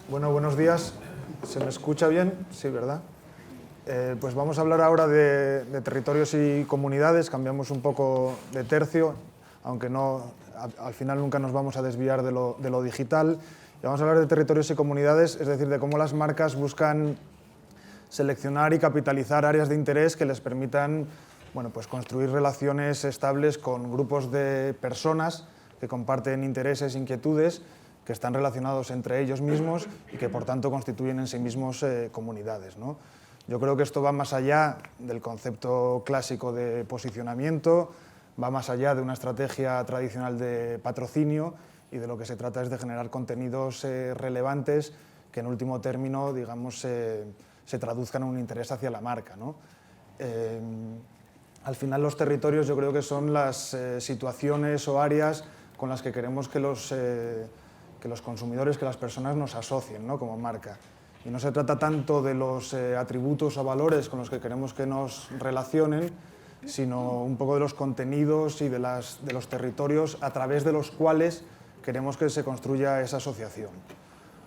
Bueno, buenos días. ¿Se me escucha bien? Sí, ¿verdad? Pues vamos a hablar ahora de territorios y comunidades. Cambiamos un poco de tercio, aunque no, al final nunca nos vamos a desviar de lo digital. Y vamos a hablar de territorios y comunidades, es decir, de cómo las marcas buscan seleccionar y capitalizar áreas de interés que les permitan, bueno, pues construir relaciones estables con grupos de personas que comparten intereses e inquietudes, que están relacionados entre ellos mismos y que por tanto constituyen en sí mismos comunidades, ¿no? Yo creo que esto va más allá del concepto clásico de posicionamiento, va más allá de una estrategia tradicional de patrocinio, y de lo que se trata es de generar contenidos relevantes que en último término, digamos, se traduzcan en un interés hacia la marca, ¿no? Al final los territorios yo creo que son las situaciones o áreas con las que queremos que los consumidores, que las personas nos asocien, ¿no?, como marca. Y no se trata tanto de los atributos o valores con los que queremos que nos relacionen, sino un poco de los contenidos y de los territorios a través de los cuales queremos que se construya esa asociación.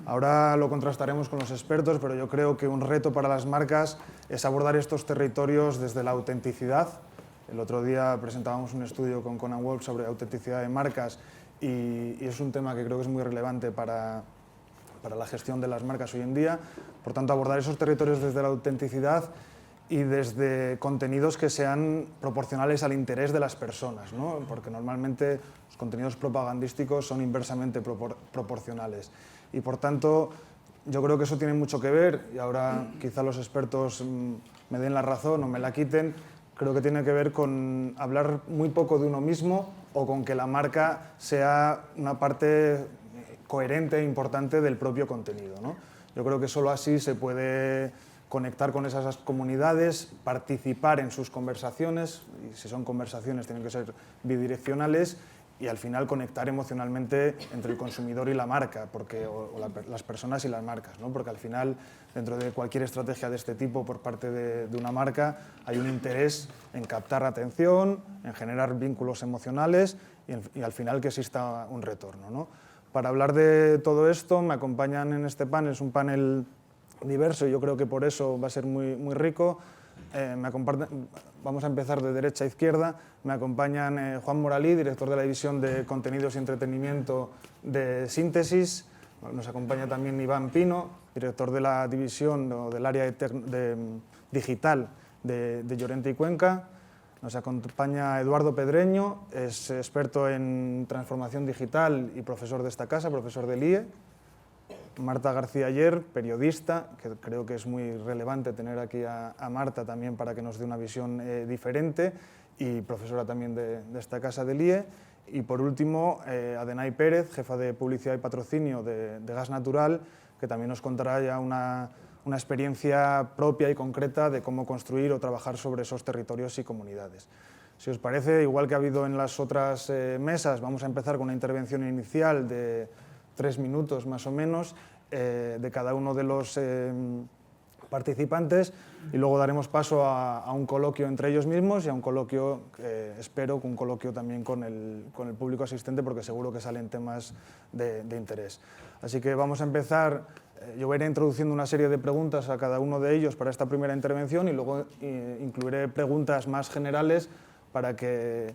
Ahora lo contrastaremos con los expertos, pero yo creo que un reto para las marcas es abordar estos territorios desde la autenticidad. El otro día presentábamos un estudio con Conan Wolf sobre autenticidad de marcas y es un tema que creo que es muy relevante para la gestión de las marcas hoy en día. Por tanto, abordar esos territorios desde la autenticidad y desde contenidos que sean proporcionales al interés de las personas, ¿no? Porque normalmente los contenidos propagandísticos son inversamente proporcionales. Y por tanto, yo creo que eso tiene mucho que ver, y ahora quizá los expertos me den la razón o me la quiten. Creo que tiene que ver con hablar muy poco de uno mismo o con que la marca sea una parte coherente e importante del propio contenido, ¿no? Yo creo que solo así se puede conectar con esas comunidades, participar en sus conversaciones, y si son conversaciones tienen que ser bidireccionales, y al final conectar emocionalmente entre el consumidor y la marca, las personas y las marcas, ¿no? Porque al final, dentro de cualquier estrategia de este tipo por parte de una marca, hay un interés en captar atención, en generar vínculos emocionales y al final que exista un retorno, ¿no? Para hablar de todo esto me acompañan en este panel, es un panel diverso y yo creo que por eso va a ser muy rico. Vamos a empezar de derecha a izquierda. Me acompañan Juan Moralí, director de la división de contenidos y entretenimiento de Síntesis. Nos acompaña también Iván Pino, director de la división o del área digital de Llorente y Cuenca. Nos acompaña Eduardo Pedreño, es experto en transformación digital y profesor de esta casa, profesor del IE. Marta García Ayer, periodista, que creo que es muy relevante tener aquí a Marta también para que nos dé una visión diferente, y profesora también de esta casa del IE. Y por último, Adenay Pérez, jefa de publicidad y patrocinio de Gas Natural, que también nos contará ya una experiencia propia y concreta de cómo construir o trabajar sobre esos territorios y comunidades. Si os parece, igual que ha habido en las otras mesas, vamos a empezar con una intervención inicial de 3 minutos más o menos de cada uno de los participantes, y luego daremos paso a un coloquio entre ellos mismos y a un coloquio, espero que un coloquio también con el público asistente, porque seguro que salen temas de interés. Así que vamos a empezar. Yo voy a ir introduciendo una serie de preguntas a cada uno de ellos para esta primera intervención y luego incluiré preguntas más generales para que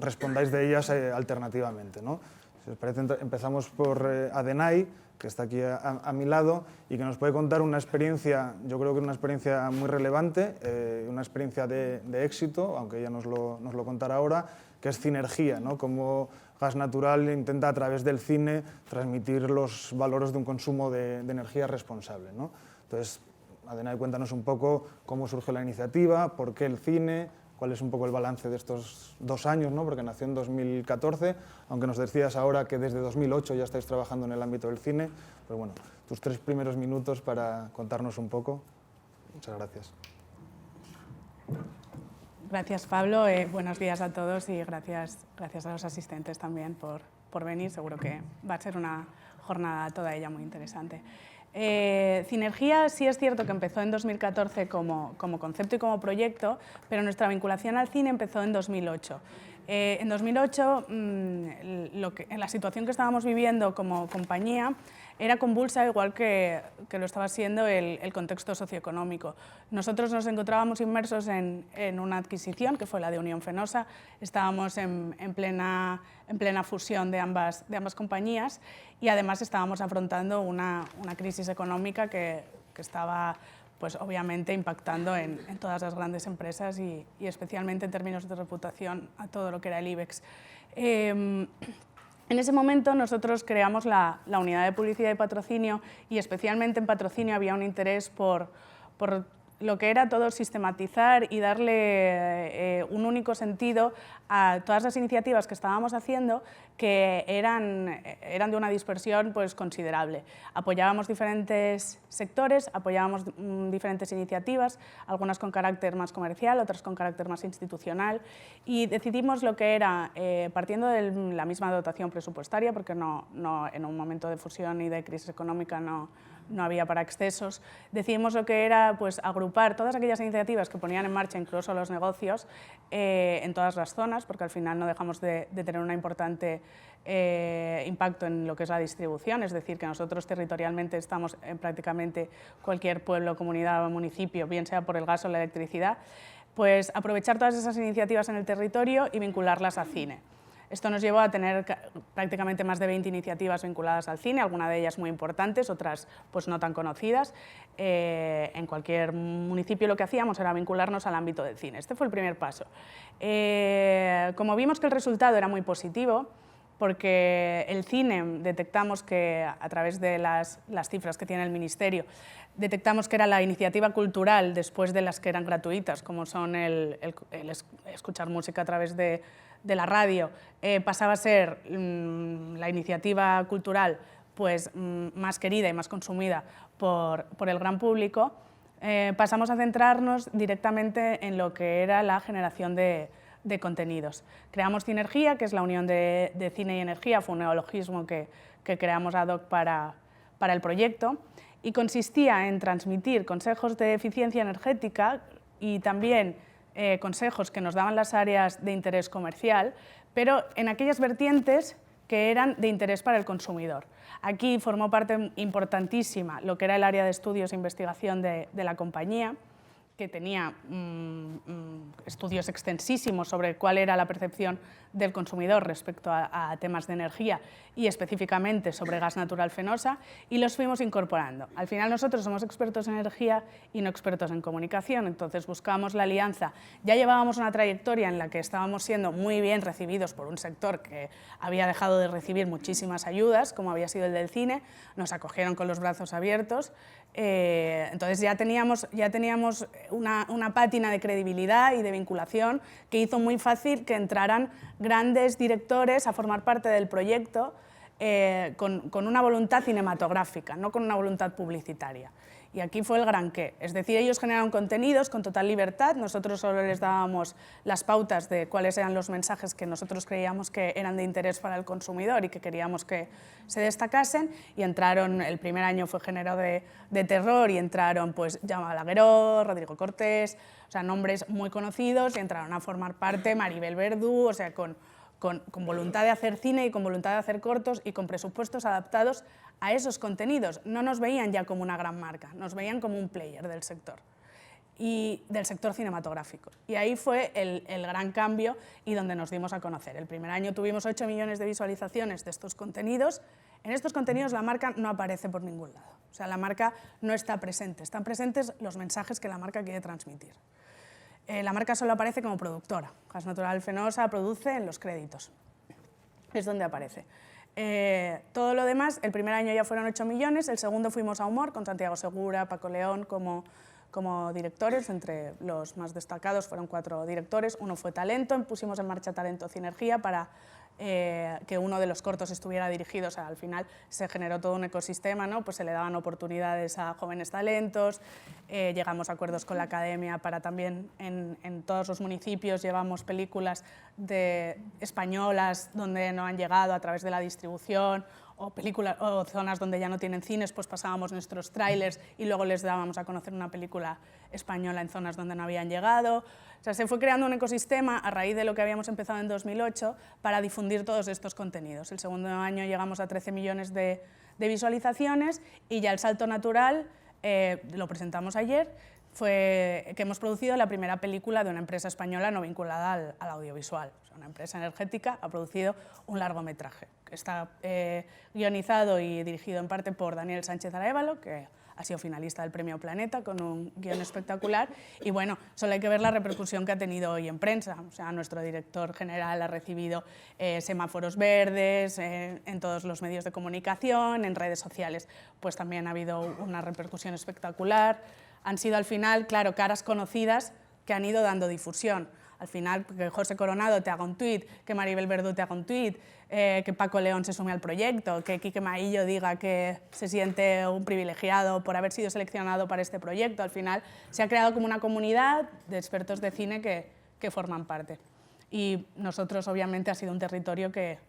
respondáis de ellas alternativamente, ¿no? Si os parece, empezamos por Adenay, que está aquí a mi lado y que nos puede contar una experiencia, yo creo que una experiencia muy relevante, una experiencia de éxito, aunque ella nos lo contará ahora, que es Cinergia, ¿no? Cómo Gas Natural intenta a través del cine transmitir los valores de un consumo de energía responsable, ¿no? Entonces, Adenay, cuéntanos un poco cómo surgió la iniciativa, por qué el cine, cuál es un poco el balance de estos 2 años, ¿no? Porque nació en 2014, aunque nos decías ahora que desde 2008 ya estáis trabajando en el ámbito del cine. Pero bueno, tus 3 primeros minutos para contarnos un poco. Muchas gracias. Gracias, Pablo. Buenos días a todos y gracias a los asistentes también por venir. Seguro que va a ser una jornada toda ella muy interesante. Cinergia sí es cierto que empezó en 2014 como concepto y como proyecto, pero nuestra vinculación al cine empezó en 2008. En 2008, en la situación que estábamos viviendo como compañía, era convulsa, igual que lo estaba siendo el contexto socioeconómico. Nosotros nos encontrábamos inmersos en una adquisición, que fue la de Unión Fenosa. Estábamos en plena fusión de ambas compañías y además estábamos afrontando una crisis económica que estaba pues obviamente impactando en todas las grandes empresas y especialmente en términos de reputación a todo lo que era el IBEX. En ese momento nosotros creamos la unidad de publicidad y patrocinio y especialmente en patrocinio había un interés por lo que era todo sistematizar y darle un único sentido a todas las iniciativas que estábamos haciendo que eran de una dispersión pues, considerable. Apoyábamos diferentes sectores, apoyábamos diferentes iniciativas, algunas con carácter más comercial, otras con carácter más institucional y decidimos lo que era, partiendo de la misma dotación presupuestaria, porque no, en un momento de fusión y de crisis económica no había para excesos, decidimos lo que era pues, agrupar todas aquellas iniciativas que ponían en marcha incluso los negocios en todas las zonas, porque al final no dejamos de tener un importante impacto en lo que es la distribución, es decir, que nosotros territorialmente estamos en prácticamente cualquier pueblo, comunidad o municipio, bien sea por el gas o la electricidad, pues aprovechar todas esas iniciativas en el territorio y vincularlas a cine. Esto nos llevó a tener prácticamente más de 20 iniciativas vinculadas al cine, algunas de ellas muy importantes, otras pues no tan conocidas. En cualquier municipio lo que hacíamos era vincularnos al ámbito del cine. Este fue el primer paso. Como vimos que el resultado era muy positivo, porque el cine detectamos que, a través de las cifras que tiene el Ministerio, detectamos que era la iniciativa cultural después de las que eran gratuitas, como son el escuchar música a través de la radio, pasaba a ser la iniciativa cultural pues, más querida y más consumida por el gran público, pasamos a centrarnos directamente en lo que era la generación de contenidos. Creamos Cinergia, que es la unión de cine y energía, fue un neologismo que creamos ad hoc para el proyecto, y consistía en transmitir consejos de eficiencia energética y también consejos que nos daban las áreas de interés comercial, pero en aquellas vertientes que eran de interés para el consumidor. Aquí formó parte importantísima lo que era el área de estudios e investigación de la compañía, que tenía estudios extensísimos sobre cuál era la percepción del consumidor respecto a temas de energía y específicamente sobre gas natural fenosa, y los fuimos incorporando. Al final nosotros somos expertos en energía y no expertos en comunicación, entonces buscábamos la alianza. Ya llevábamos una trayectoria en la que estábamos siendo muy bien recibidos por un sector que había dejado de recibir muchísimas ayudas, como había sido el del cine, nos acogieron con los brazos abiertos. Entonces ya teníamos una pátina de credibilidad y de vinculación que hizo muy fácil que entraran grandes directores a formar parte del proyecto con una voluntad cinematográfica, no con una voluntad publicitaria. Y aquí fue el gran qué, es decir, ellos generaron contenidos con total libertad, nosotros solo les dábamos las pautas de cuáles eran los mensajes que nosotros creíamos que eran de interés para el consumidor y que queríamos que se destacasen, y entraron, el primer año fue género de terror y entraron pues Jaume Balagueró, Rodrigo Cortés, o sea, nombres muy conocidos, y entraron a formar parte Maribel Verdú, o sea, con voluntad de hacer cine y con voluntad de hacer cortos y con presupuestos adaptados a esos contenidos. No nos veían ya como una gran marca, nos veían como un player del sector y del sector cinematográfico. Y ahí fue el gran cambio y donde nos dimos a conocer. El primer año tuvimos 8 millones de visualizaciones de estos contenidos. En estos contenidos la marca no aparece por ningún lado. O sea, la marca no está presente. Están presentes los mensajes que la marca quiere transmitir. La marca solo aparece como productora. Gas Natural Fenosa produce en los créditos. Es donde aparece. Todo lo demás, el primer año ya fueron 8 millones, el segundo fuimos a Humor, con Santiago Segura, Paco León como directores. Entre los más destacados fueron 4 directores, uno fue Talento, pusimos en marcha Talento Cinergia para que uno de los cortos estuviera dirigido, o sea, al final se generó todo un ecosistema, ¿no? Pues se le daban oportunidades a jóvenes talentos, llegamos a acuerdos con la academia para también en todos los municipios llevamos películas españolas donde no han llegado a través de la distribución, o zonas donde ya no tienen cines, pues pasábamos nuestros trailers y luego les dábamos a conocer una película española en zonas donde no habían llegado. O sea, se fue creando un ecosistema a raíz de lo que habíamos empezado en 2008 para difundir todos estos contenidos. El segundo año llegamos a 13 millones de de visualizaciones, y ya el salto natural, lo presentamos ayer, fue que hemos producido la primera película de una empresa española no vinculada al audiovisual. O sea, una empresa energética ha producido un largometraje que está guionizado y dirigido en parte por Daniel Sánchez Arévalo, que ha sido finalista del Premio Planeta con un guión espectacular, y bueno, solo hay que ver la repercusión que ha tenido hoy en prensa. O sea, nuestro director general ha recibido semáforos verdes en todos los medios de comunicación, en redes sociales pues también ha habido una repercusión espectacular. Han sido al final, claro, caras conocidas que han ido dando difusión. Al final, que José Coronado te haga un tuit, que Maribel Verdú te haga un tuit, que Paco León se sume al proyecto, que Quique Maillo diga que se siente un privilegiado por haber sido seleccionado para este proyecto. Al final se ha creado como una comunidad de expertos de cine que forman parte. Y nosotros, obviamente, ha sido un territorio que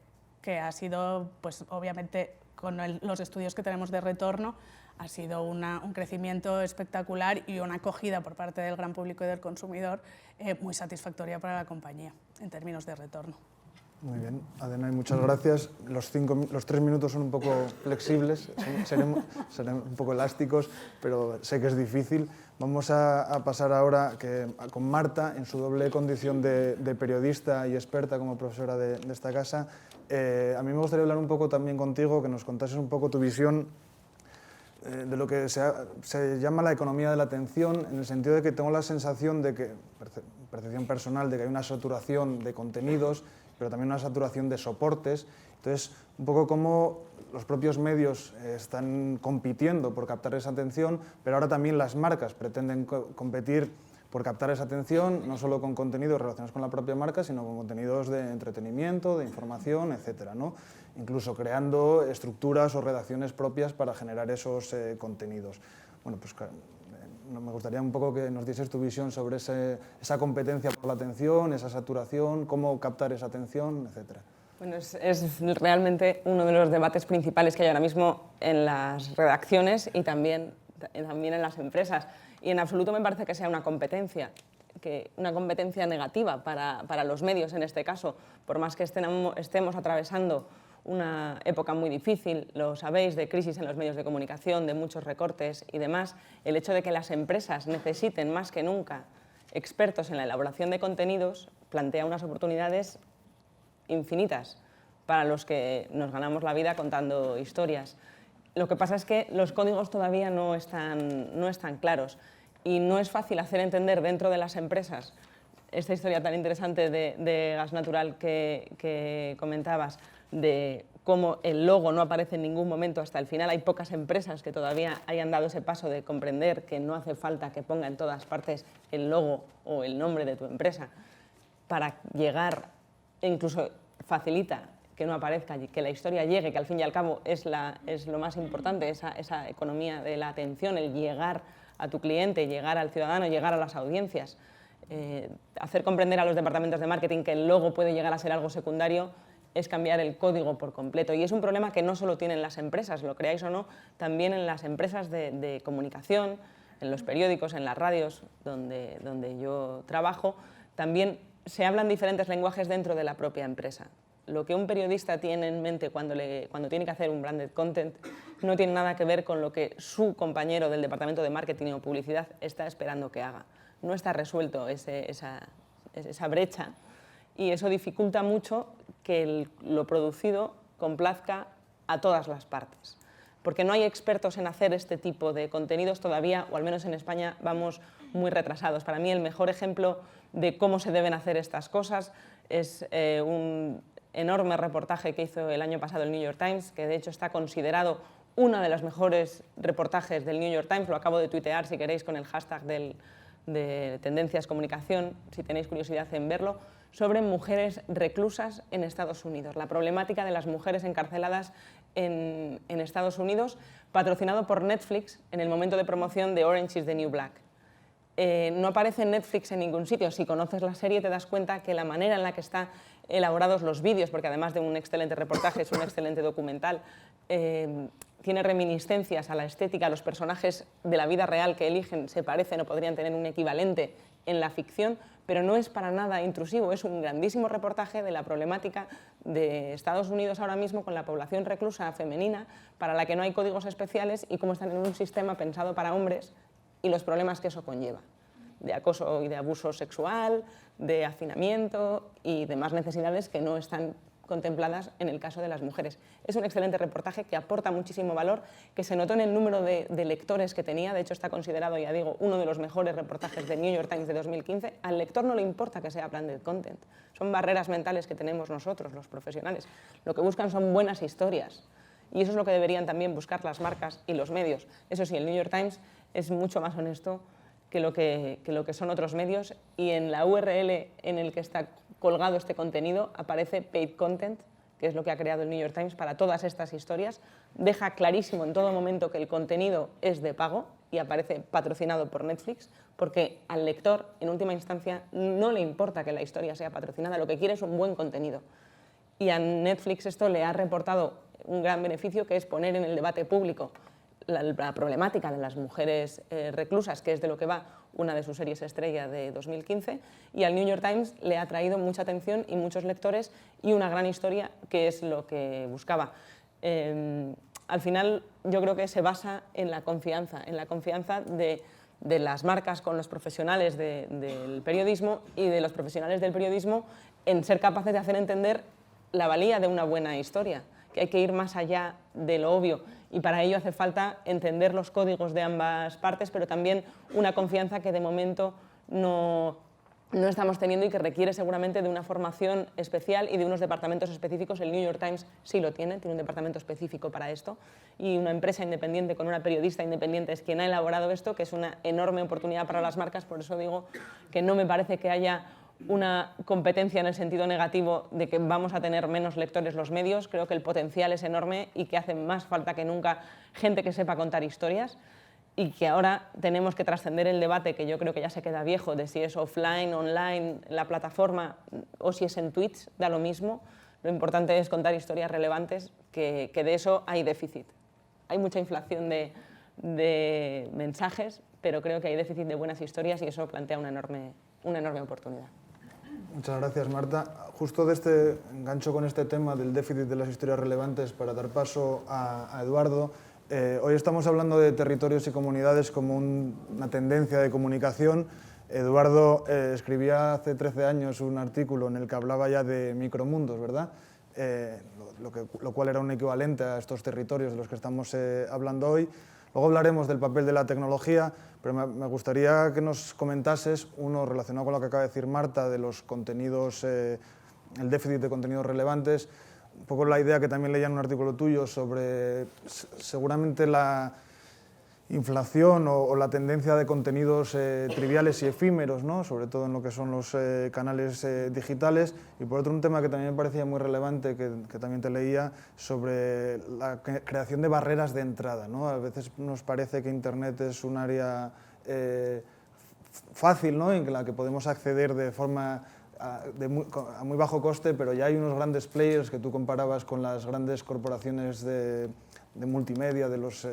ha sido, pues obviamente, con los estudios que tenemos de retorno, ha sido un crecimiento espectacular y una acogida por parte del gran público y del consumidor muy satisfactoria para la compañía en términos de retorno. Muy bien, Adenay, muchas gracias. Los 3 minutos son un poco flexibles, seremos un poco elásticos, pero sé que es difícil. Vamos a pasar ahora con Marta, en su doble condición de periodista y experta como profesora de esta casa. A mí me gustaría hablar un poco también contigo, que nos contases un poco tu visión de lo que se llama la economía de la atención, en el sentido de que tengo la sensación de que, percepción personal, de que hay una saturación de contenidos, pero también una saturación de soportes. Entonces, un poco cómo los propios medios están compitiendo por captar esa atención, pero ahora también las marcas pretenden competir por captar esa atención, no solo con contenidos relacionados con la propia marca, sino con contenidos de entretenimiento, de información, etcétera, ¿no? Incluso creando estructuras o redacciones propias para generar esos contenidos. Bueno, pues me gustaría un poco que nos dieses tu visión sobre esa competencia por la atención, esa saturación, cómo captar esa atención, etcétera. Bueno, es realmente uno de los debates principales que hay ahora mismo en las redacciones y también en las empresas. Y en absoluto me parece que sea una competencia negativa para los medios en este caso, por más que estemos atravesando una época muy difícil, lo sabéis, de crisis en los medios de comunicación, de muchos recortes y demás. El hecho de que las empresas necesiten más que nunca expertos en la elaboración de contenidos plantea unas oportunidades infinitas para los que nos ganamos la vida contando historias. Lo que pasa es que los códigos todavía no están claros y no es fácil hacer entender dentro de las empresas esta historia tan interesante de Gas Natural que comentabas, de cómo el logo no aparece en ningún momento hasta el final. Hay pocas empresas que todavía hayan dado ese paso de comprender que no hace falta que ponga en todas partes el logo o el nombre de tu empresa para llegar, e incluso facilita que no aparezca, que la historia llegue, que al fin y al cabo es lo más importante, esa economía de la atención, el llegar a tu cliente, llegar al ciudadano, llegar a las audiencias. Hacer comprender a los departamentos de marketing que el logo puede llegar a ser algo secundario es cambiar el código por completo. Y es un problema que no solo tienen las empresas, lo creáis o no, también en las empresas de comunicación, en los periódicos, en las radios donde yo trabajo, también se hablan diferentes lenguajes dentro de la propia empresa. Lo que un periodista tiene en mente cuando tiene que hacer un branded content no tiene nada que ver con lo que su compañero del departamento de marketing o publicidad está esperando que haga. No está resuelto esa brecha y eso dificulta mucho que lo producido complazca a todas las partes. Porque no hay expertos en hacer este tipo de contenidos todavía, o al menos en España vamos muy retrasados. Para mí el mejor ejemplo de cómo se deben hacer estas cosas es un enorme reportaje que hizo el año pasado el New York Times, que de hecho está considerado uno de los mejores reportajes del New York Times. Lo acabo de tuitear si queréis con el hashtag de Tendencias Comunicación, si tenéis curiosidad en verlo, sobre mujeres reclusas en Estados Unidos, la problemática de las mujeres encarceladas en Estados Unidos, patrocinado por Netflix en el momento de promoción de Orange is the New Black. No aparece en Netflix en ningún sitio. Si conoces la serie te das cuenta que la manera en la que están elaborados los vídeos, porque además de un excelente reportaje es un excelente documental, tiene reminiscencias a la estética, los personajes de la vida real que eligen se parecen o podrían tener un equivalente en la ficción, pero no es para nada intrusivo, es un grandísimo reportaje de la problemática de Estados Unidos ahora mismo con la población reclusa femenina, para la que no hay códigos especiales y cómo están en un sistema pensado para hombres y los problemas que eso conlleva, de acoso y de abuso sexual, de hacinamiento y demás necesidades que no están contempladas en el caso de las mujeres. Es un excelente reportaje que aporta muchísimo valor, que se notó en el número de lectores que tenía. De hecho, está considerado, ya digo, uno de los mejores reportajes del New York Times de 2015. Al lector no le importa que sea branded content. Son barreras mentales que tenemos nosotros, los profesionales. Lo que buscan son buenas historias. Y eso es lo que deberían también buscar las marcas y los medios. Eso sí, el New York Times es mucho más honesto que lo que son otros medios, y en la URL en el que está colgado este contenido aparece paid content, que es lo que ha creado el New York Times para todas estas historias. Deja clarísimo en todo momento que el contenido es de pago y aparece patrocinado por Netflix, porque al lector, en última instancia, no le importa que la historia sea patrocinada, lo que quiere es un buen contenido. Y a Netflix esto le ha reportado un gran beneficio, que es poner en el debate público la problemática de las mujeres reclusas, que es de lo que va una de sus series estrella de 2015, y al New York Times le ha traído mucha atención y muchos lectores y una gran historia, que es lo que buscaba. Al final yo creo que se basa en la confianza de las marcas con los profesionales del periodismo y de los profesionales del periodismo en ser capaces de hacer entender la valía de una buena historia, que hay que ir más allá de lo obvio, y para ello hace falta entender los códigos de ambas partes, pero también una confianza que de momento no estamos teniendo y que requiere seguramente de una formación especial y de unos departamentos específicos. El New York Times sí lo tiene un departamento específico para esto, y una empresa independiente con una periodista independiente es quien ha elaborado esto, que es una enorme oportunidad para las marcas. Por eso digo que no me parece que haya una competencia en el sentido negativo de que vamos a tener menos lectores los medios. Creo que el potencial es enorme y que hace más falta que nunca gente que sepa contar historias, y que ahora tenemos que trascender el debate, que yo creo que ya se queda viejo, de si es offline, online, la plataforma, o si es en tweets, da lo mismo. Lo importante es contar historias relevantes, que de eso hay déficit. Hay mucha inflación de mensajes, pero creo que hay déficit de buenas historias, y eso plantea una enorme oportunidad. Muchas gracias, Marta. Justo de este engancho con este tema del déficit de las historias relevantes para dar paso a Eduardo. Hoy estamos hablando de territorios y comunidades como una tendencia de comunicación. Eduardo escribía hace 13 años un artículo en el que hablaba ya de micromundos, ¿verdad? Lo cual era un equivalente a estos territorios de los que estamos hablando hoy. Luego hablaremos del papel de la tecnología, pero me gustaría que nos comentases, uno relacionado con lo que acaba de decir Marta, de los contenidos, el déficit de contenidos relevantes, un poco la idea que también leía en un artículo tuyo sobre seguramente la inflación o la tendencia de contenidos triviales y efímeros, ¿no? Sobre todo en lo que son los canales digitales. Y por otro, un tema que también me parecía muy relevante, que también te leía, sobre la creación de barreras de entrada, ¿no? A veces nos parece que Internet es un área fácil, ¿no? En la que podemos acceder de forma a muy bajo coste, pero ya hay unos grandes players que tú comparabas con las grandes corporaciones de multimedia de los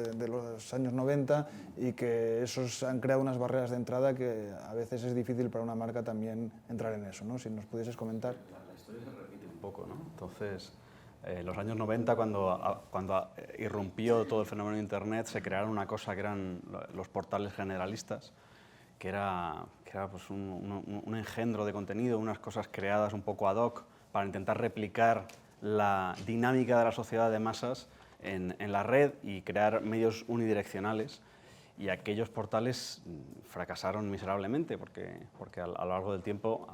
años 90, y que esos han creado unas barreras de entrada que a veces es difícil para una marca también entrar en eso, ¿no? Si nos pudieses comentar. La historia se repite un poco, ¿no? Entonces, en los años 90, cuando irrumpió todo el fenómeno de Internet, se crearon una cosa que eran los portales generalistas, que era pues un engendro de contenido, unas cosas creadas un poco ad hoc para intentar replicar la dinámica de la sociedad de masas en la red y crear medios unidireccionales, y aquellos portales fracasaron miserablemente porque a lo largo del tiempo,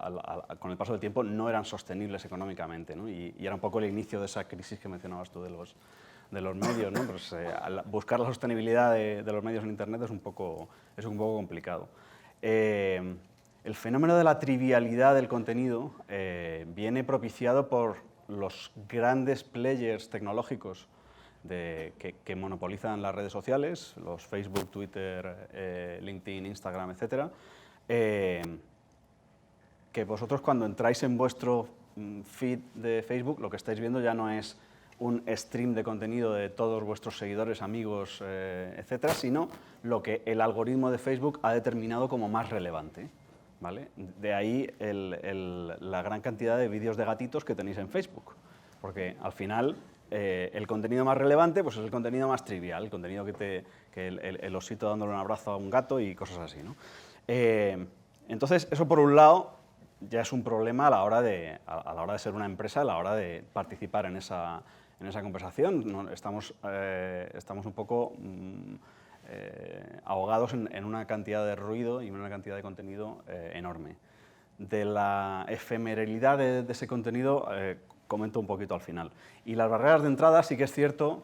con el paso del tiempo, no eran sostenibles económicamente, ¿no? Y era un poco el inicio de esa crisis que mencionabas tú de los medios, ¿no? Pues, buscar la sostenibilidad de los medios en Internet es un poco complicado. El fenómeno de la trivialidad del contenido viene propiciado por los grandes players tecnológicos que monopolizan las redes sociales, los Facebook, Twitter, LinkedIn, Instagram, etc. Que vosotros, cuando entráis en vuestro feed de Facebook, lo que estáis viendo ya no es un stream de contenido de todos vuestros seguidores, amigos, etcétera, sino lo que el algoritmo de Facebook ha determinado como más relevante. ¿vale? De ahí la gran cantidad de vídeos de gatitos que tenéis en Facebook, porque al final el contenido más relevante pues es el contenido más trivial, el contenido que el osito dándole un abrazo a un gato y cosas así, ¿no? Entonces, eso por un lado ya es un problema a la hora de ser una empresa, a la hora de participar en esa conversación, ¿no? Estamos un poco ahogados en una cantidad de ruido y una cantidad de contenido enorme. De la efemeralidad de ese contenido comento un poquito al final. Y las barreras de entrada sí que es cierto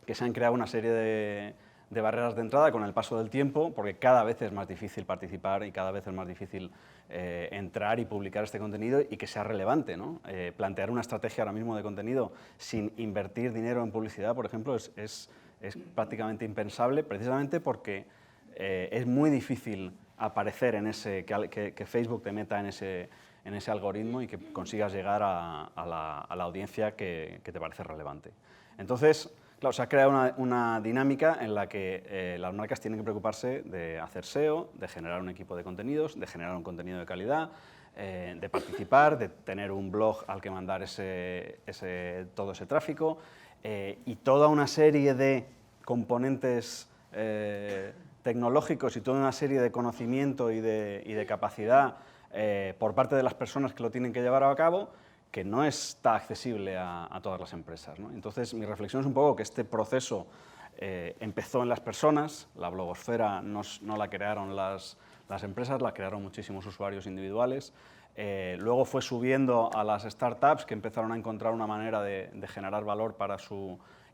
que se han creado una serie de barreras de entrada con el paso del tiempo, porque cada vez es más difícil participar y cada vez es más difícil entrar y publicar este contenido y que sea relevante, ¿no? Plantear una estrategia ahora mismo de contenido sin invertir dinero en publicidad, por ejemplo, es prácticamente impensable, precisamente porque es muy difícil aparecer en que Facebook te meta en ese algoritmo y que consigas llegar a la audiencia que te parece relevante. Entonces, claro, se ha creado una dinámica en la que las marcas tienen que preocuparse de hacer SEO, de generar un equipo de contenidos, de generar un contenido de calidad, de participar, de tener un blog al que mandar todo ese tráfico y toda una serie de componentes tecnológicos y toda una serie de conocimiento y de capacidad por parte de las personas que lo tienen que llevar a cabo, que no está accesible a todas las empresas, ¿no? Entonces, mi reflexión es un poco que este proceso empezó en las personas, la blogosfera no la crearon las empresas, la crearon muchísimos usuarios individuales, luego fue subiendo a las startups que empezaron a encontrar una manera de generar valor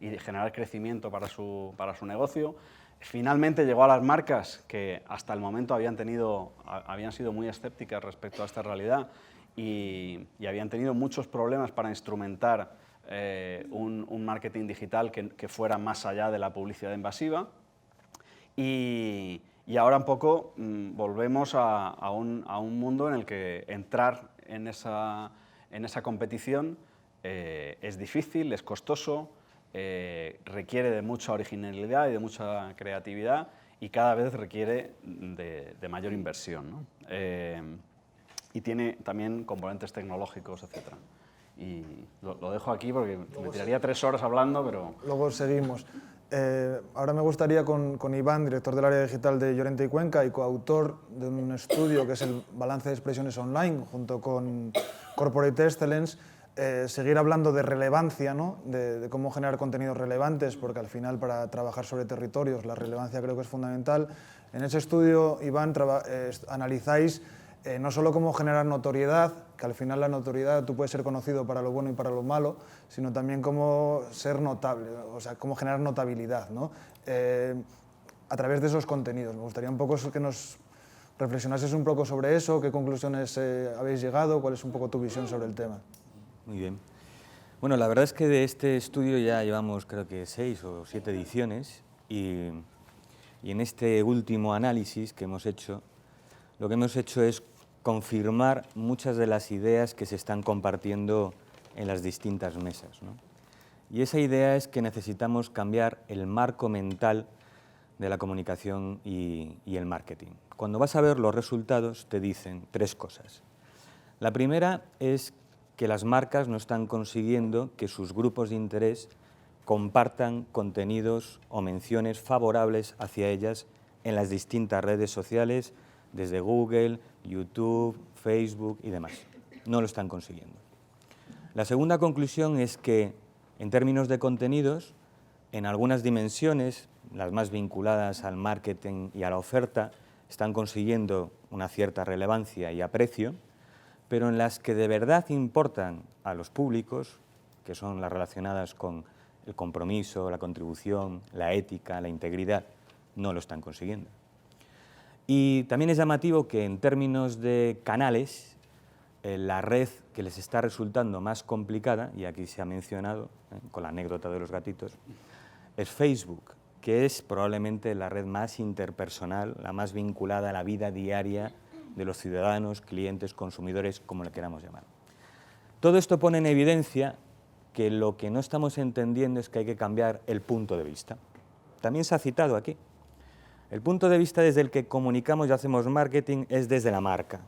y de generar crecimiento para su negocio. Finalmente llegó a las marcas que hasta el momento habían sido muy escépticas respecto a esta realidad y habían tenido muchos problemas para instrumentar un marketing digital que fuera más allá de la publicidad invasiva. Y ahora un poco volvemos a un mundo en el que entrar en esa competición es difícil, es costoso, requiere de mucha originalidad y de mucha creatividad y cada vez requiere de mayor inversión, ¿no? Y tiene también componentes tecnológicos, etc. Y lo dejo aquí porque me tiraría 3 horas hablando, pero... Luego seguimos. Ahora me gustaría con Iván, director del área digital de Llorente y Cuenca y coautor de un estudio que es el balance de expresiones online, junto con Corporate Excellence, seguir hablando de relevancia, ¿no? de cómo generar contenidos relevantes, porque al final para trabajar sobre territorios la relevancia creo que es fundamental. En ese estudio, Iván, analizáis no solo cómo generar notoriedad, que al final la notoriedad tú puedes ser conocido para lo bueno y para lo malo, sino también cómo ser notable, o sea, cómo generar notabilidad, ¿no? A través de esos contenidos. Me gustaría un poco que nos reflexionases un poco sobre eso, qué conclusiones habéis llegado, cuál es un poco tu visión sobre el tema. Muy bien. Bueno, la verdad es que de este estudio ya llevamos creo que 6 o 7 ediciones y en este último análisis que hemos hecho, lo que hemos hecho es confirmar muchas de las ideas que se están compartiendo en las distintas mesas, ¿no? Y esa idea es que necesitamos cambiar el marco mental de la comunicación y el marketing. Cuando vas a ver los resultados te dicen 3 cosas. La primera es que las marcas no están consiguiendo que sus grupos de interés compartan contenidos o menciones favorables hacia ellas en las distintas redes sociales, desde Google, YouTube, Facebook y demás. No lo están consiguiendo. La segunda conclusión es que, en términos de contenidos, en algunas dimensiones, las más vinculadas al marketing y a la oferta, están consiguiendo una cierta relevancia y aprecio, pero en las que de verdad importan a los públicos, que son las relacionadas con el compromiso, la contribución, la ética, la integridad, no lo están consiguiendo. Y también es llamativo que en términos de canales, la red que les está resultando más complicada, y aquí se ha mencionado con la anécdota de los gatitos, es Facebook, que es probablemente la red más interpersonal, la más vinculada a la vida diaria de los ciudadanos, clientes, consumidores, como le queramos llamar. Todo esto pone en evidencia que lo que no estamos entendiendo es que hay que cambiar el punto de vista. También se ha citado aquí. El punto de vista desde el que comunicamos y hacemos marketing es desde la marca,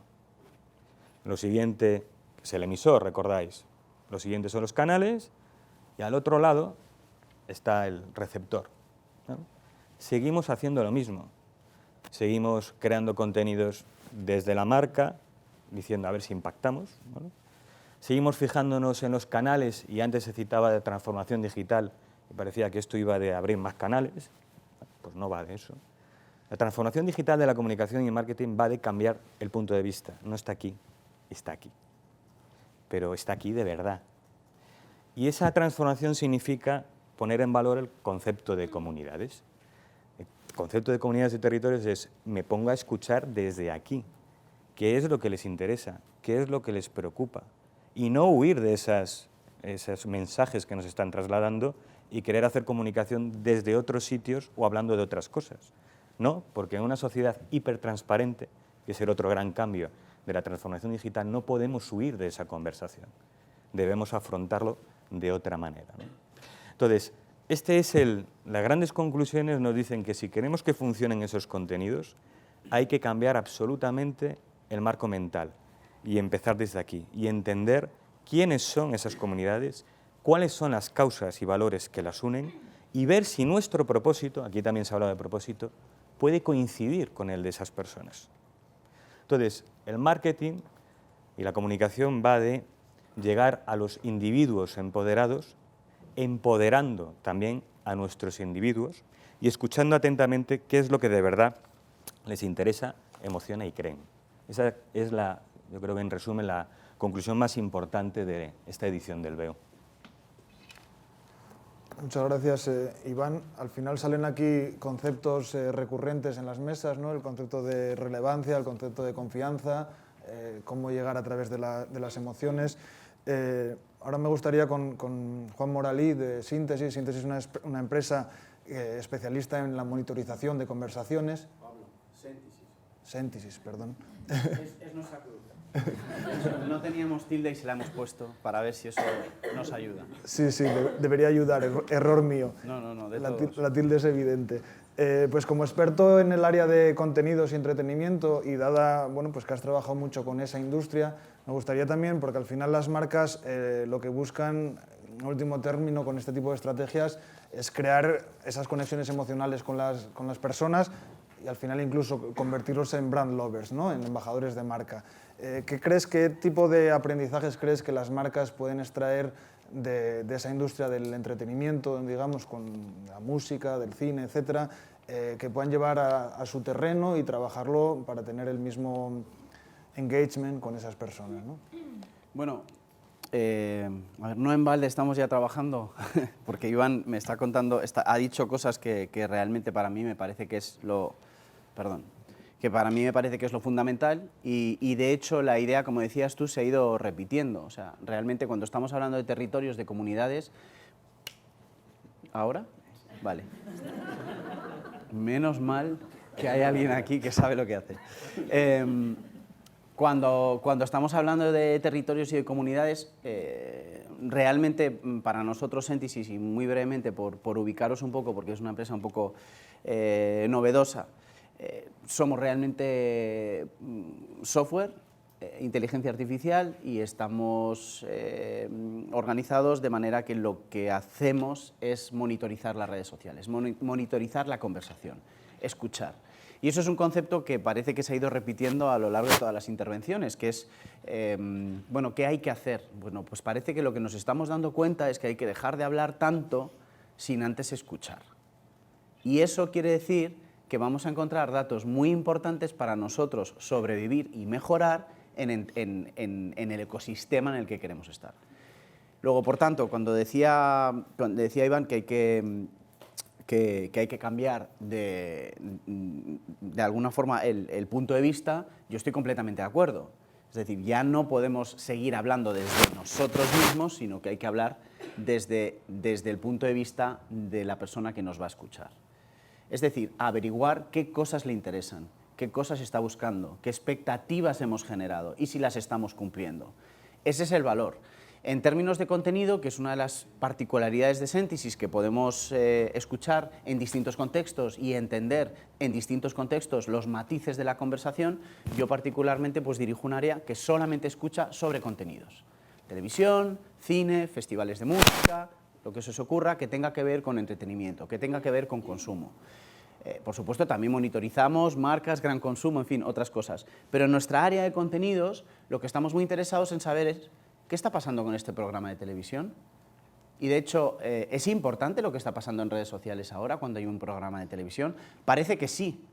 Lo siguiente es el emisor, recordáis. Lo siguiente son los canales y al otro lado está el receptor, ¿no? Seguimos haciendo lo mismo. Seguimos creando contenidos desde la marca, diciendo a ver si impactamos, ¿no? Seguimos fijándonos en los canales, y antes se citaba de transformación digital, y parecía que esto iba de abrir más canales. Pues no va de eso. La transformación digital de la comunicación y el marketing va de cambiar el punto de vista. No está aquí, está aquí. Pero está aquí de verdad. Y esa transformación significa poner en valor el concepto de comunidades. El concepto de comunidades y territorios es, me pongo a escuchar desde aquí. ¿Qué es lo que les interesa? ¿Qué es lo que les preocupa? Y no huir de esos mensajes que nos están trasladando y querer hacer comunicación desde otros sitios o hablando de otras cosas. No, porque en una sociedad hipertransparente, que es el otro gran cambio de la transformación digital, no podemos huir de esa conversación. Debemos afrontarlo de otra manera, ¿no? Entonces, las grandes conclusiones nos dicen que si queremos que funcionen esos contenidos, hay que cambiar absolutamente el marco mental y empezar desde aquí y entender quiénes son esas comunidades, cuáles son las causas y valores que las unen y ver si nuestro propósito, aquí también se habla de propósito, puede coincidir con el de esas personas. Entonces, el marketing y la comunicación va de llegar a los individuos empoderados, empoderando también a nuestros individuos y escuchando atentamente qué es lo que de verdad les interesa, emociona y creen. Esa es yo creo que en resumen, la conclusión más importante de esta edición del BEO. Muchas gracias, Iván. Al final salen aquí conceptos recurrentes en las mesas, ¿no? El concepto de relevancia, el concepto de confianza, cómo llegar a través de las emociones. Ahora me gustaría con Juan Moralí de Síntesis. Síntesis es una empresa especialista en la monitorización de conversaciones. Pablo, Síntesis. Síntesis, perdón. Es nuestra cruz. No teníamos tilde y se la hemos puesto para ver si eso nos ayuda. Sí, debería ayudar, error mío. No, de la tilde es evidente. Pues como experto en el área de contenidos y entretenimiento y dada, bueno, pues que has trabajado mucho con esa industria, me gustaría también, porque al final las marcas lo que buscan, en último término, con este tipo de estrategias, es crear esas conexiones emocionales con las personas y al final incluso convertirlos en brand lovers, ¿no? En embajadores de marca. ¿Qué tipo de aprendizajes crees que las marcas pueden extraer de esa industria del entretenimiento, digamos, con la música, del cine, etcétera, que puedan llevar a su terreno y trabajarlo para tener el mismo engagement con esas personas, ¿no? Bueno, a ver, no en balde estamos ya trabajando, porque Iván me está contando, ha dicho cosas que realmente para mí me parece que es lo fundamental y de hecho la idea, como decías tú, se ha ido repitiendo. O sea, realmente cuando estamos hablando de territorios, de comunidades... ¿Ahora? Vale. Menos mal que hay alguien aquí que sabe lo que hace. Cuando estamos hablando de territorios y de comunidades, realmente para nosotros Síntesis, y muy brevemente por ubicaros un poco, porque es una empresa un poco novedosa, somos realmente software, inteligencia artificial y estamos organizados de manera que lo que hacemos es monitorizar las redes sociales, monitorizar la conversación, escuchar. Y eso es un concepto que parece que se ha ido repitiendo a lo largo de todas las intervenciones, que es, bueno, ¿qué hay que hacer? Bueno, pues parece que lo que nos estamos dando cuenta es que hay que dejar de hablar tanto sin antes escuchar. Y eso quiere decir que vamos a encontrar datos muy importantes para nosotros sobrevivir y mejorar en el ecosistema en el que queremos estar. Luego, por tanto, cuando decía Iván que hay que cambiar de alguna forma el punto de vista, yo estoy completamente de acuerdo. Es decir, ya no podemos seguir hablando desde nosotros mismos, sino que hay que hablar desde el punto de vista de la persona que nos va a escuchar. Es decir, averiguar qué cosas le interesan, qué cosas está buscando, qué expectativas hemos generado y si las estamos cumpliendo. Ese es el valor. En términos de contenido, que es una de las particularidades de Sentisys que podemos escuchar en distintos contextos y entender en distintos contextos los matices de la conversación, yo particularmente pues dirijo un área que solamente escucha sobre contenidos. Televisión, cine, festivales de música, lo que se os ocurra que tenga que ver con entretenimiento, que tenga que ver con consumo. Por supuesto, también monitorizamos marcas, gran consumo, en fin, otras cosas. Pero en nuestra área de contenidos, lo que estamos muy interesados en saber es ¿qué está pasando con este programa de televisión? Y de hecho, ¿es importante lo que está pasando en redes sociales ahora cuando hay un programa de televisión? Parece que sí,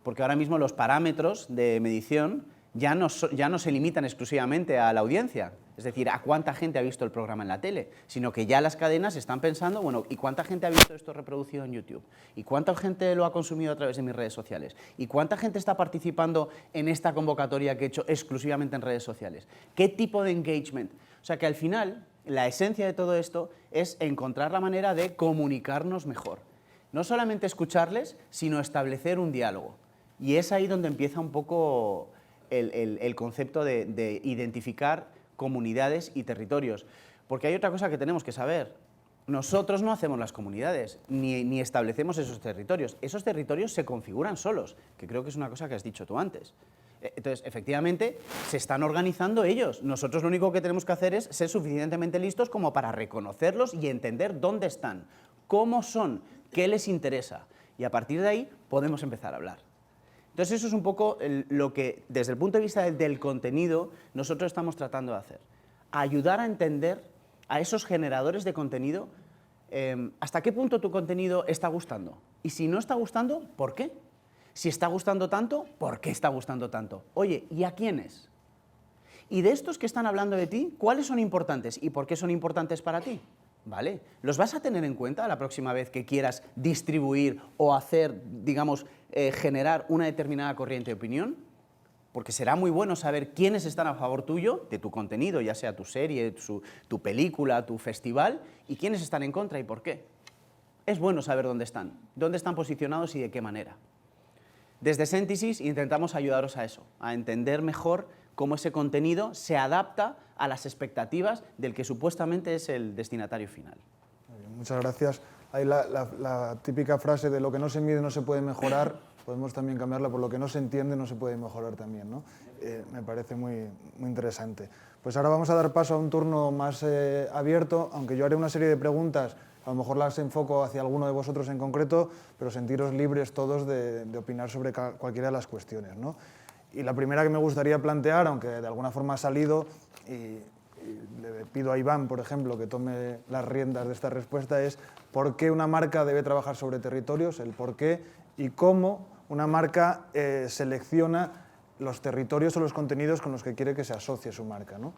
porque ahora mismo los parámetros de medición ya no se limitan exclusivamente a la audiencia, es decir, a cuánta gente ha visto el programa en la tele, sino que ya las cadenas están pensando, bueno, ¿y cuánta gente ha visto esto reproducido en YouTube? ¿Y cuánta gente lo ha consumido a través de mis redes sociales? ¿Y cuánta gente está participando en esta convocatoria que he hecho exclusivamente en redes sociales? ¿Qué tipo de engagement? O sea que al final, la esencia de todo esto es encontrar la manera de comunicarnos mejor. No solamente escucharles, sino establecer un diálogo. Y es ahí donde empieza un poco el concepto de identificar comunidades y territorios. Porque hay otra cosa que tenemos que saber. Nosotros no hacemos las comunidades, ni establecemos esos territorios. Esos territorios se configuran solos, que creo que es una cosa que has dicho tú antes. Entonces, efectivamente, se están organizando ellos. Nosotros lo único que tenemos que hacer es ser suficientemente listos como para reconocerlos y entender dónde están, cómo son, qué les interesa. Y a partir de ahí podemos empezar a hablar. Entonces eso es un poco lo que, desde el punto de vista del contenido, nosotros estamos tratando de hacer. Ayudar a entender a esos generadores de contenido hasta qué punto tu contenido está gustando. Y si no está gustando, ¿por qué? Si está gustando tanto, ¿por qué está gustando tanto? Oye, ¿y a quiénes? Y de estos que están hablando de ti, ¿cuáles son importantes y por qué son importantes para ti? ¿Vale? ¿Los vas a tener en cuenta la próxima vez que quieras distribuir o hacer, digamos, generar una determinada corriente de opinión? Porque será muy bueno saber quiénes están a favor tuyo, de tu contenido, ya sea tu serie, tu película, tu festival, y quiénes están en contra y por qué. Es bueno saber dónde están posicionados y de qué manera. Desde Sentisys intentamos ayudaros a eso, a entender mejor cómo ese contenido se adapta a las expectativas del que supuestamente es el destinatario final. Muchas gracias. Hay la típica frase de lo que no se mide no se puede mejorar, podemos también cambiarla por lo que no se entiende no se puede mejorar también, ¿no? Me parece muy interesante. Pues ahora vamos a dar paso a un turno más abierto, aunque yo haré una serie de preguntas, a lo mejor las enfoco hacia alguno de vosotros en concreto, pero sentiros libres todos de opinar sobre cualquiera de las cuestiones, ¿no? Y la primera que me gustaría plantear, aunque de alguna forma ha salido, y le pido a Iván, por ejemplo, que tome las riendas de esta respuesta, es ¿por qué una marca debe trabajar sobre territorios? El por qué y cómo una marca selecciona los territorios o los contenidos con los que quiere que se asocie su marca, ¿no?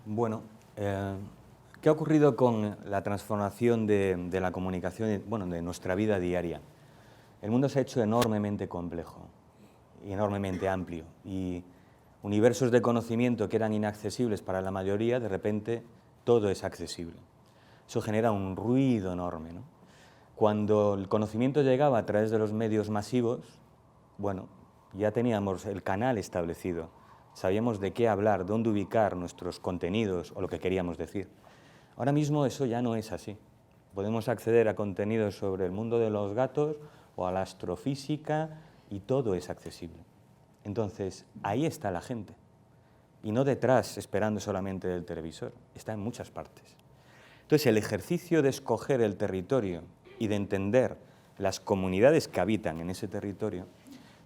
Bueno, ¿qué ha ocurrido con la transformación de la comunicación, bueno, de nuestra vida diaria? El mundo se ha hecho enormemente complejo y enormemente amplio, y universos de conocimiento que eran inaccesibles para la mayoría, de repente todo es accesible. Eso genera un ruido enorme, ¿no? Cuando el conocimiento llegaba a través de los medios masivos, bueno, ya teníamos el canal establecido, sabíamos de qué hablar, dónde ubicar nuestros contenidos o lo que queríamos decir. Ahora mismo eso ya no es así. Podemos acceder a contenidos sobre el mundo de los gatos o a la astrofísica y todo es accesible. Entonces, ahí está la gente. Y no detrás, esperando solamente del televisor. Está en muchas partes. Entonces, el ejercicio de escoger el territorio y de entender las comunidades que habitan en ese territorio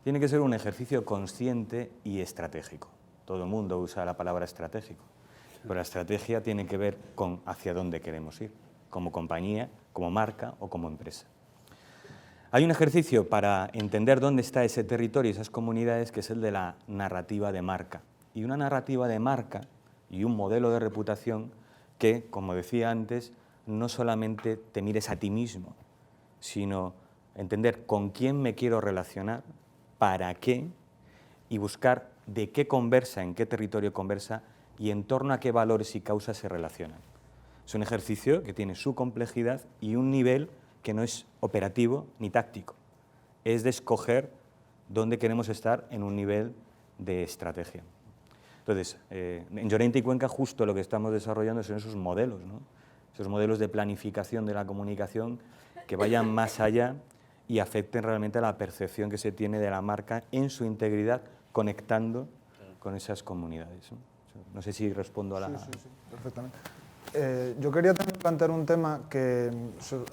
tiene que ser un ejercicio consciente y estratégico. Todo el mundo usa la palabra estratégico, pero la estrategia tiene que ver con hacia dónde queremos ir, como compañía, como marca o como empresa. Hay un ejercicio para entender dónde está ese territorio y esas comunidades, que es el de la narrativa de marca. Y una narrativa de marca y un modelo de reputación que, como decía antes, no solamente te mires a ti mismo, sino entender con quién me quiero relacionar, para qué, y buscar de qué conversa, en qué territorio conversa y en torno a qué valores y causas se relacionan. Es un ejercicio que tiene su complejidad y un nivel que no es operativo ni táctico. Es de escoger dónde queremos estar en un nivel de estrategia. Entonces, en Llorente y Cuenca justo lo que estamos desarrollando son esos modelos, ¿no? Esos modelos de planificación de la comunicación que vayan más allá y afecten realmente a la percepción que se tiene de la marca en su integridad, conectando con esas comunidades, ¿no? No sé si respondo a la... Sí, perfectamente. Yo quería también plantear un tema que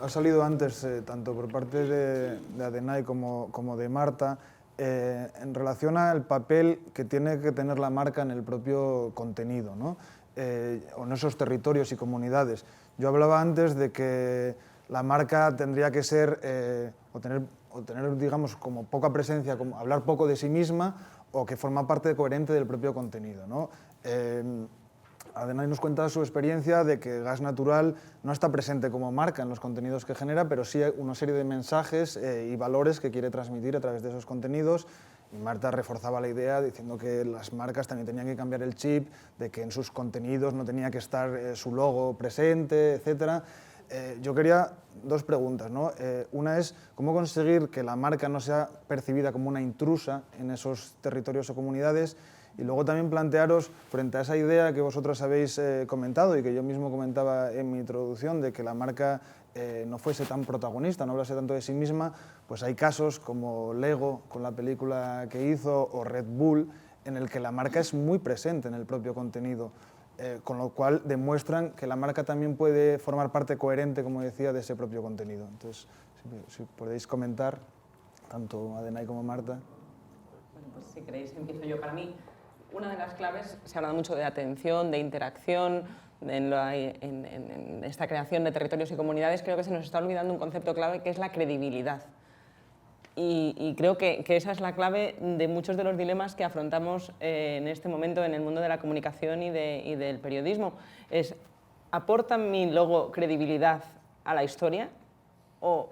ha salido antes, tanto por parte de Adenay como de Marta, en relación al papel que tiene que tener la marca en el propio contenido, ¿no? O en esos territorios y comunidades. Yo hablaba antes de que la marca tendría que ser, o tener, digamos, como poca presencia, como hablar poco de sí misma, o que forma parte coherente del propio contenido, ¿no? Adenay nos cuenta su experiencia de que Gas Natural no está presente como marca en los contenidos que genera, pero sí una serie de mensajes y valores que quiere transmitir a través de esos contenidos. Y Marta reforzaba la idea diciendo que las marcas también tenían que cambiar el chip, de que en sus contenidos no tenía que estar su logo presente, etc. Yo quería dos preguntas, ¿no? Una es, ¿cómo conseguir que la marca no sea percibida como una intrusa en esos territorios o comunidades? Y luego también plantearos, frente a esa idea que vosotros habéis comentado y que yo mismo comentaba en mi introducción, de que la marca no fuese tan protagonista, no hablase tanto de sí misma, pues hay casos como Lego, con la película que hizo, o Red Bull, en el que la marca es muy presente en el propio contenido, con lo cual demuestran que la marca también puede formar parte coherente, como decía, de ese propio contenido. Entonces, si podéis comentar, tanto Adenay como Marta. Bueno, pues si queréis empiezo yo. Para mí, una de las claves, se ha hablado mucho de atención, de interacción, en esta creación de territorios y comunidades. Creo que se nos está olvidando un concepto clave que es la credibilidad. Y creo que esa es la clave de muchos de los dilemas que afrontamos en este momento en el mundo de la comunicación y del periodismo. ¿Aporta mi logo credibilidad a la historia o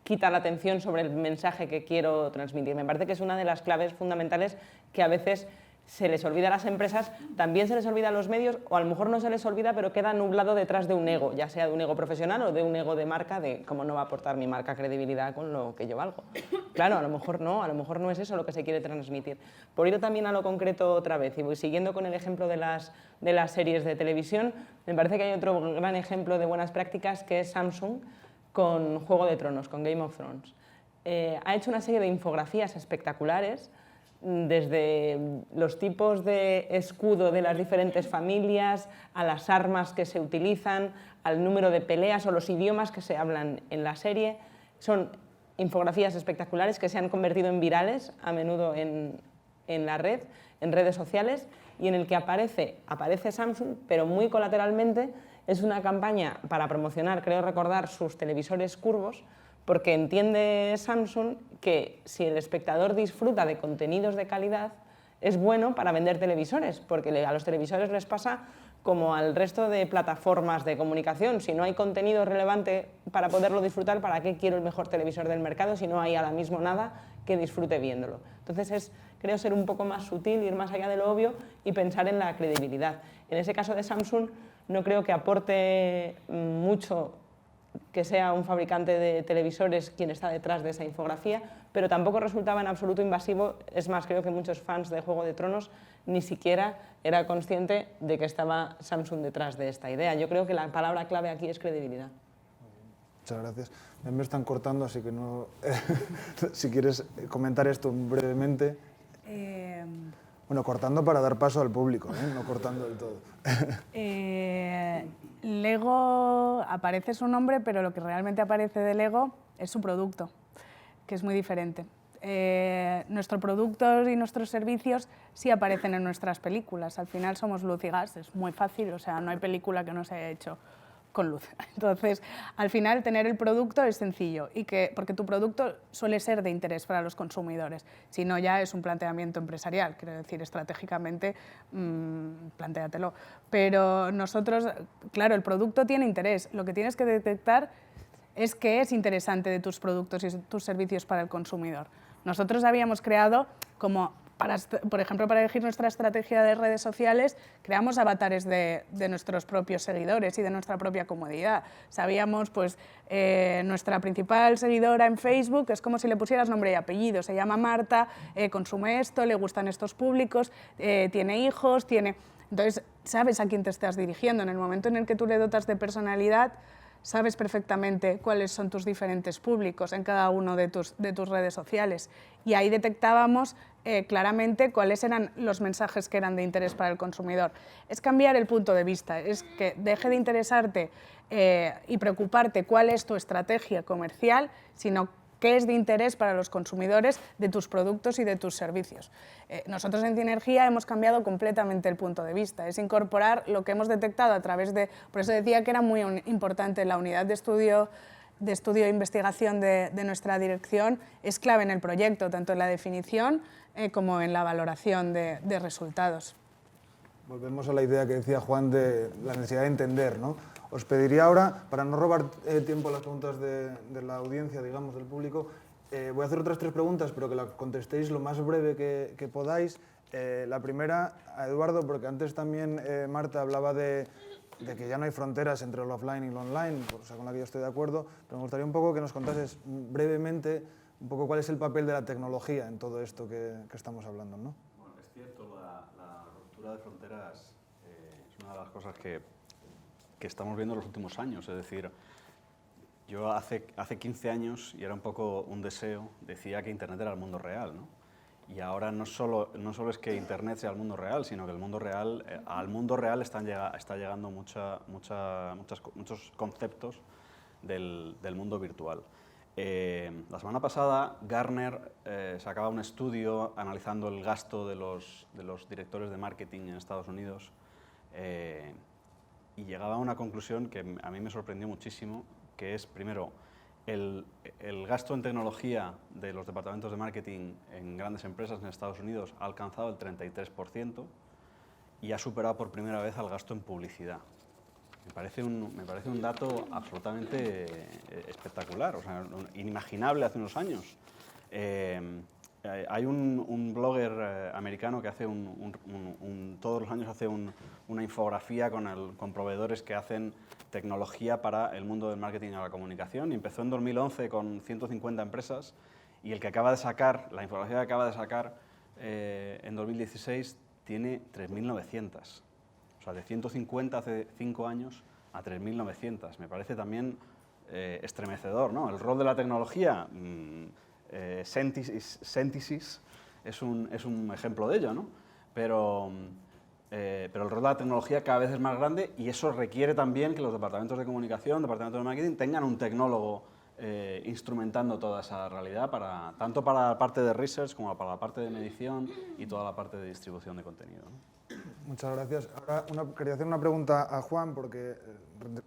quita la atención sobre el mensaje que quiero transmitir? Me parece que es una de las claves fundamentales que a veces se les olvida a las empresas, también se les olvida a los medios, o a lo mejor no se les olvida, pero queda nublado detrás de un ego, ya sea de un ego profesional o de un ego de marca, de cómo no va a aportar mi marca credibilidad con lo que yo valgo. Claro, a lo mejor no es eso lo que se quiere transmitir. Por ir también a lo concreto otra vez, y voy siguiendo con el ejemplo de las series de televisión, me parece que hay otro gran ejemplo de buenas prácticas que es Samsung con Juego de Tronos, con Game of Thrones. Ha hecho una serie de infografías espectaculares, desde los tipos de escudo de las diferentes familias, a las armas que se utilizan, al número de peleas o los idiomas que se hablan en la serie. Son infografías espectaculares que se han convertido en virales a menudo en la red, en redes sociales, y en el que aparece Samsung, pero muy colateralmente. Es una campaña para promocionar, creo recordar, sus televisores curvos, porque entiende Samsung que si el espectador disfruta de contenidos de calidad, es bueno para vender televisores, porque a los televisores les pasa como al resto de plataformas de comunicación. Si no hay contenido relevante para poderlo disfrutar, ¿para qué quiero el mejor televisor del mercado si no hay ahora mismo nada que disfrute viéndolo? Entonces creo ser un poco más sutil, ir más allá de lo obvio y pensar en la credibilidad. En ese caso de Samsung no creo que aporte mucho que sea un fabricante de televisores quien está detrás de esa infografía, pero tampoco resultaba en absoluto invasivo. Es más, creo que muchos fans de Juego de Tronos ni siquiera era consciente de que estaba Samsung detrás de esta idea. Yo creo que la palabra clave aquí es credibilidad. Muchas gracias. Me están cortando, así que no... si quieres comentar esto brevemente. Bueno, cortando para dar paso al público, no cortando del todo. Lego, aparece su nombre, pero lo que realmente aparece de Lego es su producto, que es muy diferente. Nuestros productos y nuestros servicios sí aparecen en nuestras películas. Al final somos luz y gas, es muy fácil, o sea, no hay película que no se haya hecho con luz. Entonces, al final, tener el producto es sencillo, porque tu producto suele ser de interés para los consumidores. Si no, ya es un planteamiento empresarial, quiero decir, estratégicamente, plantéatelo. Pero nosotros, claro, el producto tiene interés. Lo que tienes que detectar es qué es interesante de tus productos y tus servicios para el consumidor. Nosotros habíamos creado como por ejemplo, para elegir nuestra estrategia de redes sociales, creamos avatares de nuestros propios seguidores y de nuestra propia comunidad. Sabíamos, pues, nuestra principal seguidora en Facebook es como si le pusieras nombre y apellido. Se llama Marta, consume esto, le gustan estos públicos, tiene hijos, Entonces, sabes a quién te estás dirigiendo. En el momento en el que tú le dotas de personalidad, sabes perfectamente cuáles son tus diferentes públicos en cada uno de tus redes sociales. Y ahí detectábamos claramente cuáles eran los mensajes que eran de interés para el consumidor. Es cambiar el punto de vista, es que deje de interesarte y preocuparte cuál es tu estrategia comercial, sino qué es de interés para los consumidores de tus productos y de tus servicios. Nosotros en Cinergia hemos cambiado completamente el punto de vista, es incorporar lo que hemos detectado a través de... Por eso decía que era muy importante la unidad de estudio e investigación de nuestra dirección, es clave en el proyecto, tanto en la definición como en la valoración de resultados. Volvemos a la idea que decía Juan de la necesidad de entender, ¿no? Os pediría ahora, para no robar tiempo a las preguntas de la audiencia, digamos, del público, voy a hacer otras 3 preguntas, pero que las contestéis lo más breve que podáis. La primera, a Eduardo, porque antes también Marta hablaba de que ya no hay fronteras entre lo offline y lo online, cosa con la que yo estoy de acuerdo, pero me gustaría un poco que nos contases brevemente un poco cuál es el papel de la tecnología en todo esto que estamos hablando, ¿no? Bueno, es cierto, la ruptura de fronteras es una de las cosas que estamos viendo en los últimos años. Es decir, yo hace 15 años, y era un poco un deseo, decía que Internet era el mundo real, ¿no? Y ahora no solo es que Internet sea el mundo real, sino que el mundo real, al mundo real está llegando muchos conceptos del mundo virtual. La semana pasada, Gartner sacaba un estudio analizando el gasto de los directores de marketing en Estados Unidos y llegaba a una conclusión que a mí me sorprendió muchísimo, que es, primero, el gasto en tecnología de los departamentos de marketing en grandes empresas en Estados Unidos ha alcanzado el 33% y ha superado por primera vez al gasto en publicidad. Me parece un dato absolutamente espectacular, o sea, inimaginable hace unos años. Hay un blogger americano que hace todos los años hace una infografía con proveedores que hacen tecnología para el mundo del marketing y la comunicación. Y empezó en 2011 con 150 empresas y el que acaba de sacar, la infografía que acaba de sacar en 2016 tiene 3.900. O sea, de 150 hace 5 años a 3.900. Me parece también estremecedor, ¿no? El rol de la tecnología, Sentisys es un ejemplo de ello, ¿no? Pero el rol de la tecnología cada vez es más grande y eso requiere también que los departamentos de comunicación, departamentos de marketing tengan un tecnólogo instrumentando toda esa realidad, tanto para la parte de research como para la parte de medición y toda la parte de distribución de contenido, ¿no? Muchas gracias. Ahora quería hacer una pregunta a Juan, porque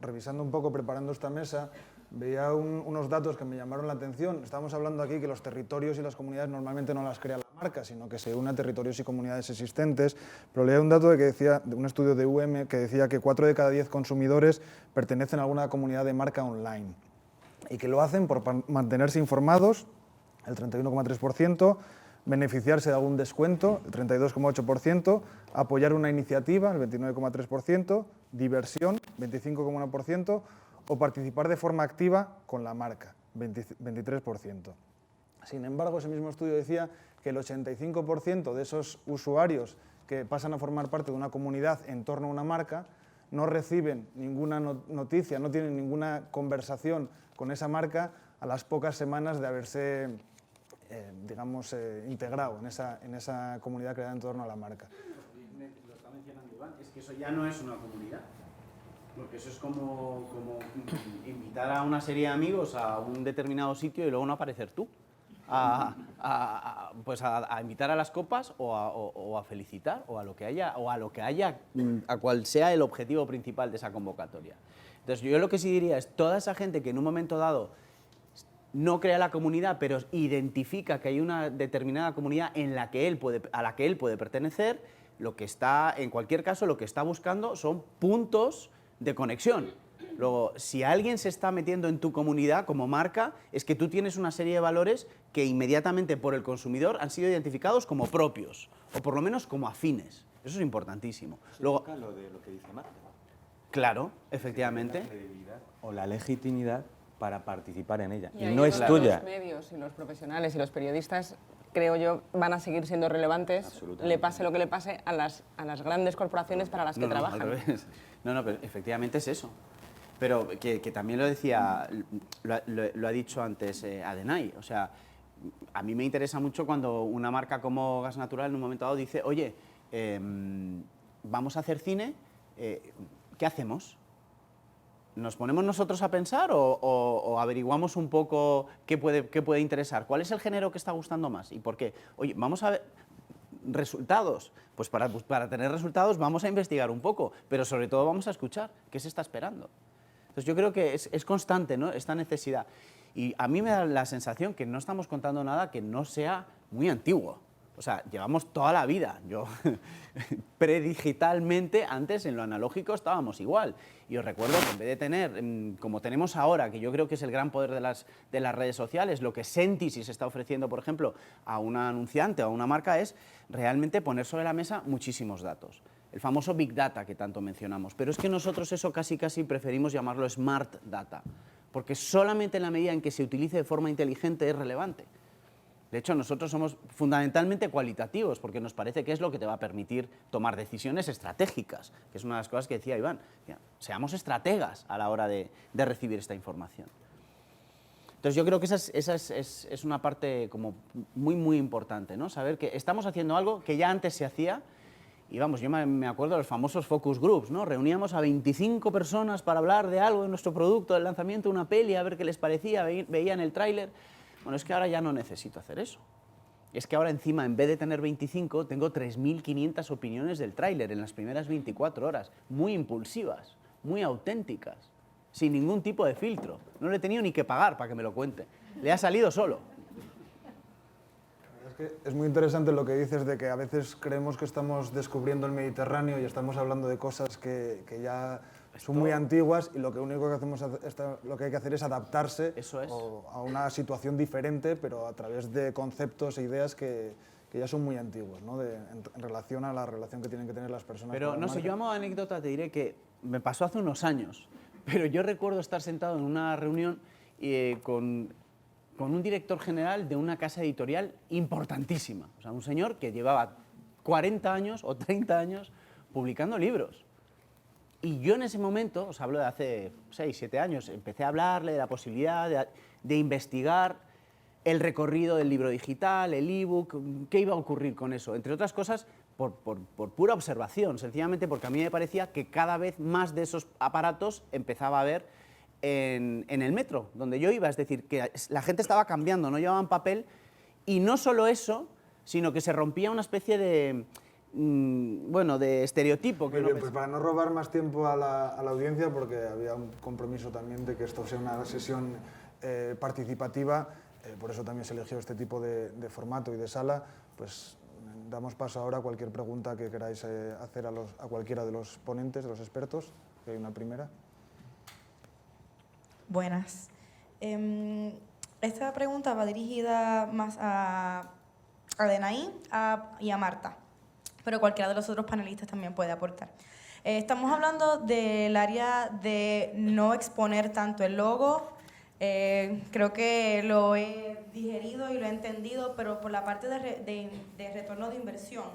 revisando un poco, preparando esta mesa, veía unos datos que me llamaron la atención. Estábamos hablando aquí que los territorios y las comunidades normalmente no las crea la marca, sino que se une a territorios y comunidades existentes, pero leía un dato de un estudio de UM que decía que 4 de cada 10 consumidores pertenecen a alguna comunidad de marca online y que lo hacen por mantenerse informados, el 31,3%, beneficiarse de algún descuento, el 32,8%, apoyar una iniciativa, el 29,3%, diversión, 25,1%, o participar de forma activa con la marca, 23%. Sin embargo, ese mismo estudio decía que el 85% de esos usuarios que pasan a formar parte de una comunidad en torno a una marca no reciben ninguna noticia, no tienen ninguna conversación con esa marca a las pocas semanas de haberse integrado en esa comunidad creada en torno a la marca. Lo está mencionando Iván, es que eso ya no es una comunidad, porque eso es como invitar a una serie de amigos a un determinado sitio y luego no aparecer tú, a invitar a las copas o a felicitar o a lo que haya, a cual sea el objetivo principal de esa convocatoria. Entonces yo lo que sí diría es toda esa gente que en un momento dado no crea la comunidad, pero identifica que hay una determinada comunidad a la que él puede pertenecer, en cualquier caso, lo que está buscando son puntos de conexión. Luego, si alguien se está metiendo en tu comunidad como marca, es que tú tienes una serie de valores que inmediatamente por el consumidor han sido identificados como propios, o por lo menos como afines. Eso es importantísimo. Luego, lo de lo que dice Marta. claro, efectivamente. La credibilidad o la legitimidad para participar en ella. Y ahí no es donde tuya. Los medios y los profesionales y los periodistas, creo yo, van a seguir siendo relevantes, le pase lo que le pase a las grandes corporaciones para las que trabajan. Al revés. No, pero efectivamente es eso. Pero que también lo decía, lo ha dicho antes Adenay. O sea, a mí me interesa mucho cuando una marca como Gas Natural en un momento dado dice, oye, vamos a hacer cine, ¿qué hacemos? ¿Nos ponemos nosotros a pensar o averiguamos un poco qué puede interesar? ¿Cuál es el género que está gustando más y por qué? Oye, vamos a ver resultados. Pues para tener resultados vamos a investigar un poco, pero sobre todo vamos a escuchar qué se está esperando. Entonces yo creo que es constante, ¿no?, esta necesidad. Y a mí me da la sensación que no estamos contando nada que no sea muy antiguo. O sea, llevamos toda la vida. Yo, predigitalmente, antes en lo analógico estábamos igual. Y os recuerdo que en vez de tener, como tenemos ahora, que yo creo que es el gran poder de las redes sociales, lo que Sentis está ofreciendo, por ejemplo, a un anunciante o a una marca es realmente poner sobre la mesa muchísimos datos. El famoso Big Data que tanto mencionamos. Pero es que nosotros eso casi preferimos llamarlo Smart Data, porque solamente en la medida en que se utilice de forma inteligente es relevante. De hecho, nosotros somos fundamentalmente cualitativos, porque nos parece que es lo que te va a permitir tomar decisiones estratégicas, que es una de las cosas que decía Iván. Seamos estrategas a la hora de recibir esta información. Entonces yo creo que esa es una parte como muy importante, ¿no? Saber que estamos haciendo algo que ya antes se hacía. Y vamos, yo me acuerdo de los famosos focus groups, ¿no? Reuníamos a 25 personas para hablar de algo de nuestro producto, del lanzamiento de una peli, a ver qué les parecía, veían el tráiler. Bueno, es que ahora ya no necesito hacer eso. Es que ahora encima, en vez de tener 25, tengo 3.500 opiniones del tráiler en las primeras 24 horas, muy impulsivas, muy auténticas, sin ningún tipo de filtro. No le he tenido ni que pagar para que me lo cuente. Le ha salido solo. Es que es muy interesante lo que dices de que a veces creemos que estamos descubriendo el Mediterráneo y estamos hablando de cosas que ya son muy antiguas y lo único que hacemos lo que hay que hacer es adaptarse a una situación diferente, pero a través de conceptos e ideas que ya son muy antiguos, ¿no? En relación a la relación que tienen que tener las personas. Pero no sé, yo a modo de anécdota te diré que me pasó hace unos años, pero yo recuerdo estar sentado en una reunión con un director general de una casa editorial importantísima. O sea, un señor que llevaba 40 años o 30 años publicando libros. Y yo en ese momento, os hablo de hace 6, 7 años, empecé a hablarle de la posibilidad de investigar el recorrido del libro digital, el ebook, qué iba a ocurrir con eso. Entre otras cosas, por pura observación, sencillamente porque a mí me parecía que cada vez más de esos aparatos empezaba a haber en el metro, donde yo iba. Es decir, que la gente estaba cambiando, no llevaban papel, y no solo eso, sino que se rompía una especie de estereotipo. Muy bien, pues para no robar más tiempo a la audiencia, porque había un compromiso también de que esto sea una sesión participativa, por eso también se eligió este tipo de formato y de sala, pues damos paso ahora a cualquier pregunta que queráis hacer a cualquiera de los ponentes, de los expertos, que hay una primera. Buenas. Esta pregunta va dirigida más a Adenay y a Marta, pero cualquiera de los otros panelistas también puede aportar. Estamos hablando del área de no exponer tanto el logo. Creo que lo he digerido y lo he entendido, pero por la parte de retorno de inversión,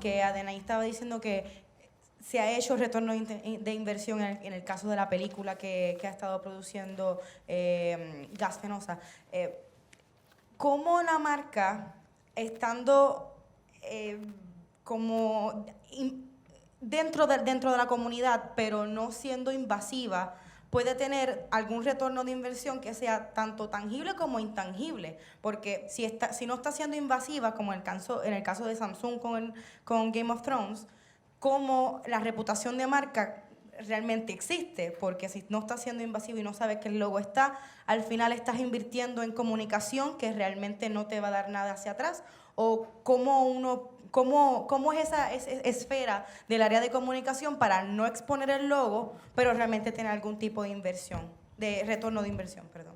que Adenay estaba diciendo que se ha hecho retorno de inversión en el caso de la película que ha estado produciendo Gas Fenosa. ¿Cómo la marca, estando como dentro de la comunidad, pero no siendo invasiva, puede tener algún retorno de inversión que sea tanto tangible como intangible? Porque si no está siendo invasiva, como en el caso de Samsung con Game of Thrones, ¿cómo la reputación de marca realmente existe? Porque si no está siendo invasivo y no sabes que el logo está, al final estás invirtiendo en comunicación que realmente no te va a dar nada hacia atrás. ¿O cómo ¿Cómo es esa esfera del área de comunicación para no exponer el logo, pero realmente tener algún tipo de inversión, de retorno de inversión, perdón?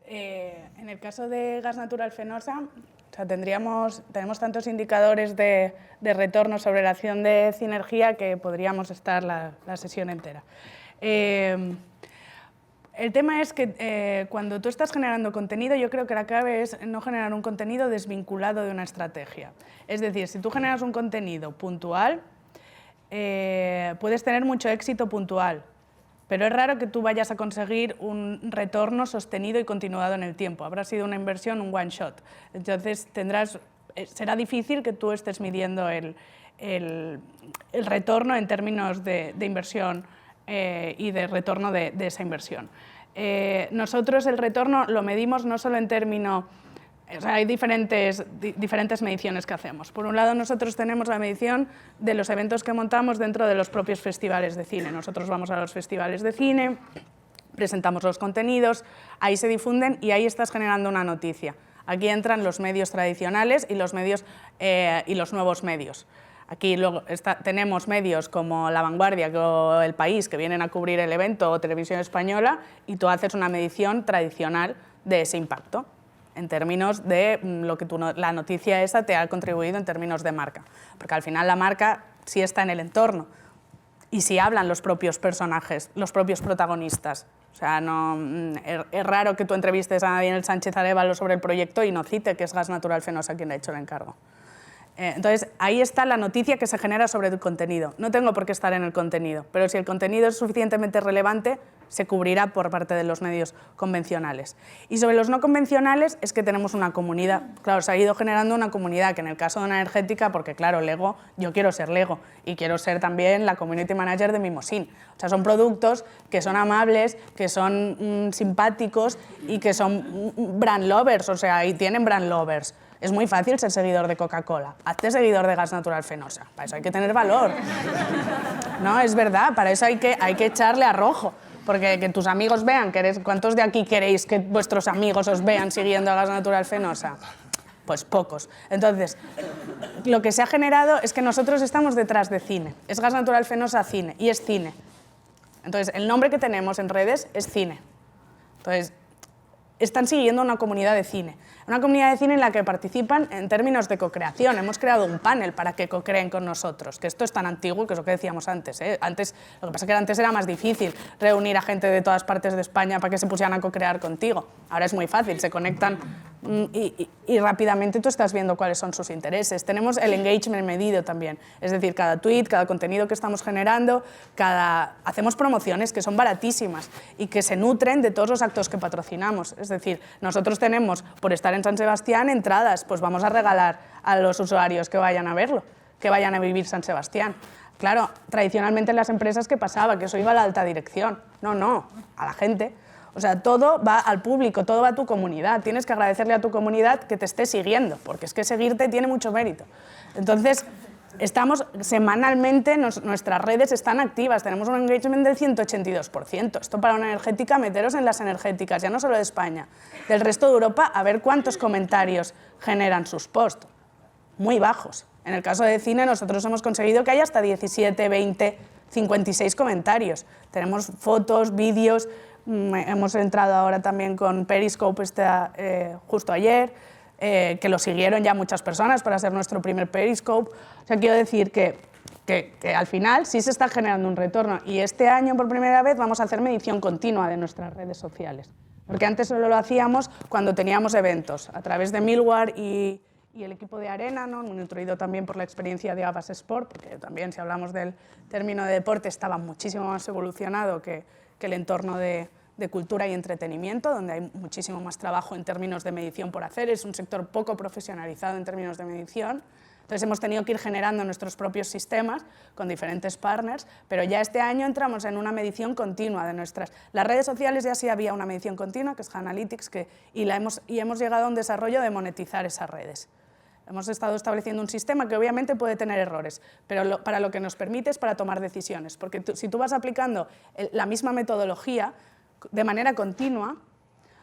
En el caso de Gas Natural Fenosa, o sea, tenemos tantos indicadores de retorno sobre la acción de Cinergia que podríamos estar la sesión entera. El tema es que cuando tú estás generando contenido, yo creo que la clave es no generar un contenido desvinculado de una estrategia. Es decir, si tú generas un contenido puntual, puedes tener mucho éxito puntual, pero es raro que tú vayas a conseguir un retorno sostenido y continuado en el tiempo. Habrá sido una inversión, un one shot. Entonces será difícil que tú estés midiendo el retorno en términos de inversión y de retorno de esa inversión. Nosotros el retorno lo medimos no solo en términos... O sea, hay diferentes mediciones que hacemos. Por un lado, nosotros tenemos la medición de los eventos que montamos dentro de los propios festivales de cine. Nosotros vamos a los festivales de cine, presentamos los contenidos, ahí se difunden y ahí estás generando una noticia. Aquí entran los medios tradicionales y los nuevos medios. Aquí luego tenemos medios como La Vanguardia o El País que vienen a cubrir el evento, o Televisión Española, y tú haces una medición tradicional de ese impacto en términos de lo que la noticia esa te ha contribuido en términos de marca. Porque al final la marca sí está en el entorno y sí hablan los propios personajes, los propios protagonistas. O sea, es raro que tú entrevistes a Daniel Sánchez Arévalo sobre el proyecto y no cite que es Gas Natural Fenosa quien le ha hecho el encargo. Entonces, ahí está la noticia que se genera sobre tu contenido. No tengo por qué estar en el contenido, pero si el contenido es suficientemente relevante, se cubrirá por parte de los medios convencionales. Y sobre los no convencionales es que tenemos una comunidad. Claro, se ha ido generando una comunidad que en el caso de una energética, porque claro, Lego, yo quiero ser Lego y quiero ser también la community manager de Mimosín. O sea, son productos que son amables, que son simpáticos y que son brand lovers, o sea, y tienen brand lovers. Es muy fácil ser seguidor de Coca-Cola. Hazte seguidor de Gas Natural Fenosa. Para eso hay que tener valor. No, es verdad, para eso hay que echarle a rojo. Porque que tus amigos vean que eres... ¿Cuántos de aquí queréis que vuestros amigos os vean siguiendo a Gas Natural Fenosa? Pues pocos. Entonces, lo que se ha generado es que nosotros estamos detrás de cine. Es Gas Natural Fenosa Cine, y es cine. Entonces, el nombre que tenemos en redes es cine. Entonces, están siguiendo una comunidad de cine. Una comunidad de cine en la que participan en términos de co-creación. Hemos creado un panel para que co-creen con nosotros, que esto es tan antiguo que es lo que decíamos antes. Lo que pasa es que antes era más difícil reunir a gente de todas partes de España para que se pusieran a co-crear contigo. Ahora es muy fácil, se conectan y rápidamente tú estás viendo cuáles son sus intereses. Tenemos el engagement medido también, es decir, cada tweet, cada contenido que estamos generando, hacemos promociones que son baratísimas y que se nutren de todos los actos que patrocinamos. Es decir, nosotros tenemos, por estar en San Sebastián, entradas, pues vamos a regalar a los usuarios que vayan a verlo, que vayan a vivir San Sebastián. Claro, tradicionalmente en las empresas, ¿qué pasaba? Que eso iba a la alta dirección. No, a la gente. O sea, todo va al público, todo va a tu comunidad. Tienes que agradecerle a tu comunidad que te esté siguiendo, porque es que seguirte tiene mucho mérito. Entonces, estamos semanalmente, nuestras redes están activas, tenemos un engagement del 182%. Esto para una energética, meteros en las energéticas, ya no solo de España, del resto de Europa, a ver cuántos comentarios generan sus posts. Muy bajos. En el caso de cine, nosotros hemos conseguido que haya hasta 17, 20, 56 comentarios. Tenemos fotos, vídeos. Hemos entrado ahora también con Periscope justo ayer, que lo siguieron ya muchas personas para ser nuestro primer Periscope. O sea, quiero decir que al final sí se está generando un retorno y este año por primera vez vamos a hacer medición continua de nuestras redes sociales. Porque antes solo lo hacíamos cuando teníamos eventos, a través de Milward y el equipo de Arena, ¿no? Nutrido también por la experiencia de Avas Sport, porque también si hablamos del término de deporte estaba muchísimo más evolucionado que el entorno de cultura y entretenimiento, donde hay muchísimo más trabajo en términos de medición por hacer. Es un sector poco profesionalizado en términos de medición. Entonces hemos tenido que ir generando nuestros propios sistemas con diferentes partners, pero ya este año entramos en una medición continua de nuestras... Las redes sociales ya sí había una medición continua, que es Analytics, y hemos llegado a un desarrollo de monetizar esas redes. Hemos estado estableciendo un sistema que obviamente puede tener errores, pero para lo que nos permite es para tomar decisiones, porque si tú vas aplicando la misma metodología de manera continua,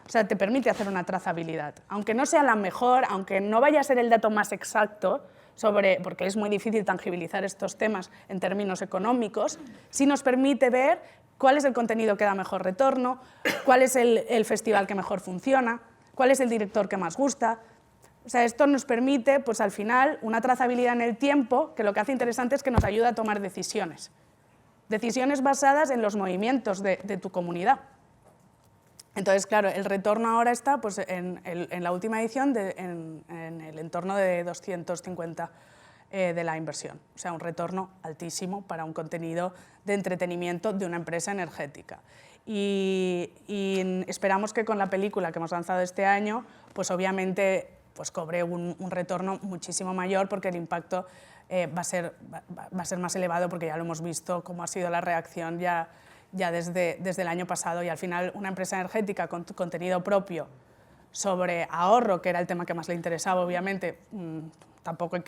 o sea, te permite hacer una trazabilidad. Aunque no sea la mejor, aunque no vaya a ser el dato más exacto, porque es muy difícil tangibilizar estos temas en términos económicos, sí nos permite ver cuál es el contenido que da mejor retorno, cuál es el festival que mejor funciona, cuál es el director que más gusta. O sea, esto nos permite, pues al final, una trazabilidad en el tiempo que lo que hace interesante es que nos ayuda a tomar decisiones. Decisiones basadas en los movimientos de tu comunidad. Entonces, claro, el retorno ahora está pues, en la última edición en el entorno de 250 de la inversión. O sea, un retorno altísimo para un contenido de entretenimiento de una empresa energética. Y esperamos que con la película que hemos lanzado este año, pues obviamente pues cobre un retorno muchísimo mayor, porque el impacto va a ser más elevado, porque ya lo hemos visto cómo ha sido la reacción ya desde el año pasado, y al final una empresa energética con contenido propio sobre ahorro, que era el tema que más le interesaba, obviamente, tampoco hay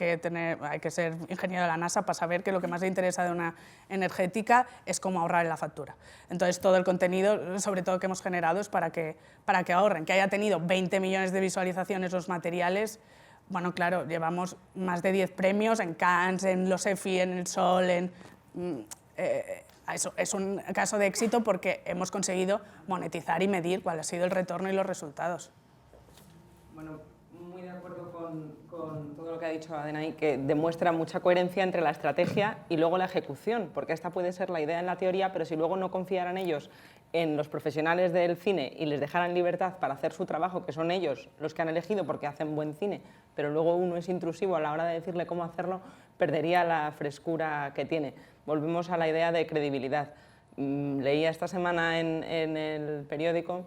que ser ingeniero de la NASA para saber que lo que más le interesa de una energética es cómo ahorrar en la factura. Entonces, todo el contenido, sobre todo que hemos generado, es para que ahorren. Que haya tenido 20 millones de visualizaciones los materiales, bueno, claro, llevamos más de 10 premios en Cannes, en los EFI, en el Sol, eso es un caso de éxito porque hemos conseguido monetizar y medir cuál ha sido el retorno y los resultados. Bueno, muy de acuerdo con todo lo que ha dicho Adenay, que demuestra mucha coherencia entre la estrategia y luego la ejecución, porque esta puede ser la idea en la teoría, pero si luego no confiaran ellos en los profesionales del cine y les dejaran libertad para hacer su trabajo, que son ellos los que han elegido porque hacen buen cine, pero luego uno es intrusivo a la hora de decirle cómo hacerlo, perdería la frescura que tiene. Volvemos a la idea de credibilidad. Leía esta semana en el periódico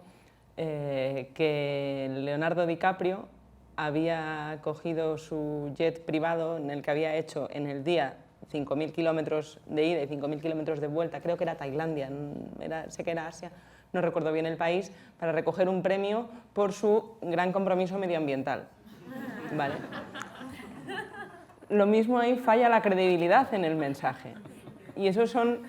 que Leonardo DiCaprio había cogido su jet privado en el que había hecho en el día 5.000 kilómetros de ida y 5.000 kilómetros de vuelta, creo que era Tailandia, sé que era Asia, no recuerdo bien el país, para recoger un premio por su gran compromiso medioambiental. Vale. Lo mismo ahí falla la credibilidad en el mensaje. Y esos son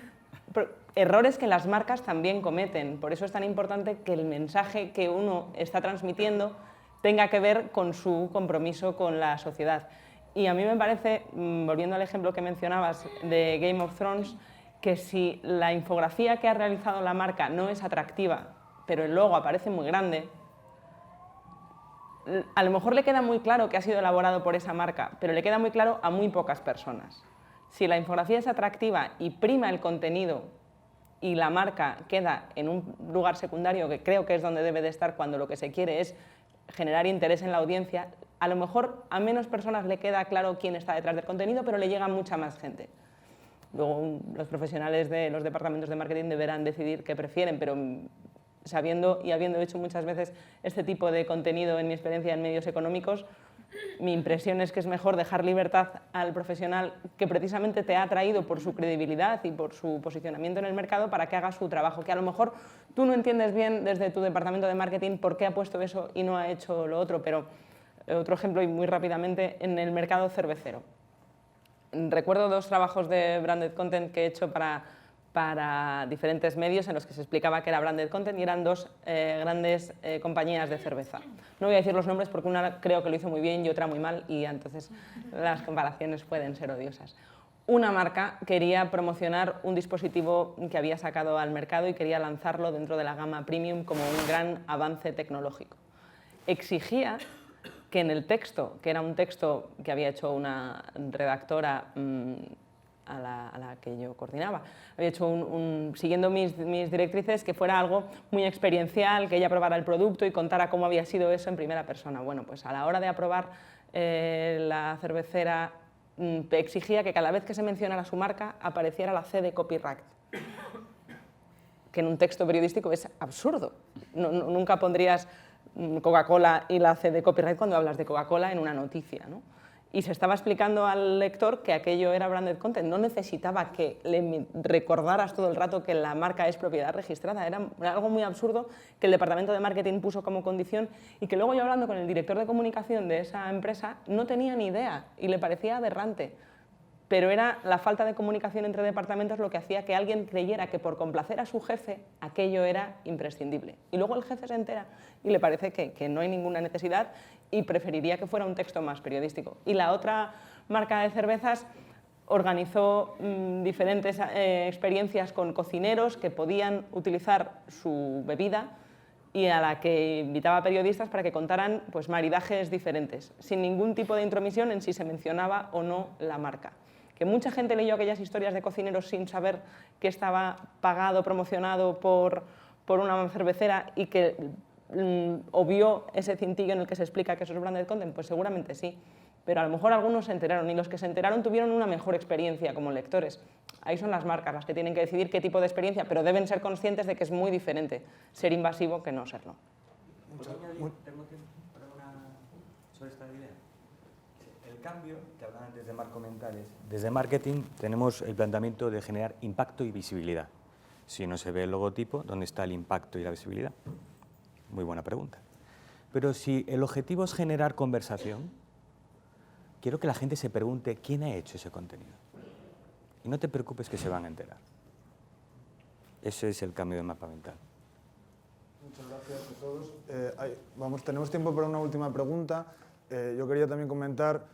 errores que las marcas también cometen. Por eso es tan importante que el mensaje que uno está transmitiendo tenga que ver con su compromiso con la sociedad. Y a mí me parece, volviendo al ejemplo que mencionabas de Game of Thrones, que si la infografía que ha realizado la marca no es atractiva, pero el logo aparece muy grande, a lo mejor le queda muy claro que ha sido elaborado por esa marca, pero le queda muy claro a muy pocas personas. Si la infografía es atractiva y prima el contenido y la marca queda en un lugar secundario, que creo que es donde debe de estar cuando lo que se quiere es generar interés en la audiencia, a lo mejor a menos personas le queda claro quién está detrás del contenido, pero le llega mucha más gente. Luego los profesionales de los departamentos de marketing deberán decidir qué prefieren, pero sabiendo y habiendo hecho muchas veces este tipo de contenido en mi experiencia en medios económicos, mi impresión es que es mejor dejar libertad al profesional que precisamente te ha atraído por su credibilidad y por su posicionamiento en el mercado para que haga su trabajo, que a lo mejor tú no entiendes bien desde tu departamento de marketing por qué ha puesto eso y no ha hecho lo otro, pero otro ejemplo y muy rápidamente, en el mercado cervecero. Recuerdo 2 trabajos de branded content que he hecho para diferentes medios en los que se explicaba que era branded content y eran 2 grandes compañías de cerveza. No voy a decir los nombres porque una creo que lo hizo muy bien y otra muy mal y entonces las comparaciones pueden ser odiosas. Una marca quería promocionar un dispositivo que había sacado al mercado y quería lanzarlo dentro de la gama premium como un gran avance tecnológico. Exigía que en el texto, que era un texto que había hecho una redactora a la que yo coordinaba, había hecho siguiendo mis directrices, que fuera algo muy experiencial, que ella probara el producto y contara cómo había sido eso en primera persona. Bueno, pues a la hora de aprobar la cervecera exigía que cada vez que se mencionara su marca apareciera la C de copyright, que en un texto periodístico es absurdo. Nunca pondrías Coca-Cola y la C de copyright cuando hablas de Coca-Cola en una noticia, ¿no? Y se estaba explicando al lector que aquello era branded content, no necesitaba que le recordaras todo el rato que la marca es propiedad registrada, era algo muy absurdo que el departamento de marketing puso como condición y que luego yo hablando con el director de comunicación de esa empresa no tenía ni idea y le parecía aberrante. Pero era la falta de comunicación entre departamentos lo que hacía que alguien creyera que por complacer a su jefe aquello era imprescindible. Y luego el jefe se entera y le parece que no hay ninguna necesidad y preferiría que fuera un texto más periodístico. Y la otra marca de cervezas organizó diferentes experiencias con cocineros que podían utilizar su bebida y a la que invitaba a periodistas para que contaran pues, maridajes diferentes, sin ningún tipo de intromisión en si se mencionaba o no la marca. Que mucha gente leyó aquellas historias de cocineros sin saber que estaba pagado, promocionado por una cervecera y que obvió ese cintillo en el que se explica que eso es branded content, pues seguramente sí. Pero a lo mejor algunos se enteraron y los que se enteraron tuvieron una mejor experiencia como lectores. Ahí son las marcas las que tienen que decidir qué tipo de experiencia, pero deben ser conscientes de que es muy diferente ser invasivo que no serlo. ¿Tengo tiempo para sobre esta idea? El cambio, que hablaba antes de Marco Mentales, desde marketing tenemos el planteamiento de generar impacto y visibilidad. Si no se ve el logotipo, ¿dónde está el impacto y la visibilidad? Muy buena pregunta. Pero si el objetivo es generar conversación, quiero que la gente se pregunte quién ha hecho ese contenido. Y no te preocupes que se van a enterar. Ese es el cambio de mapa mental. Muchas gracias a todos. Tenemos tiempo para una última pregunta. Yo quería también comentar,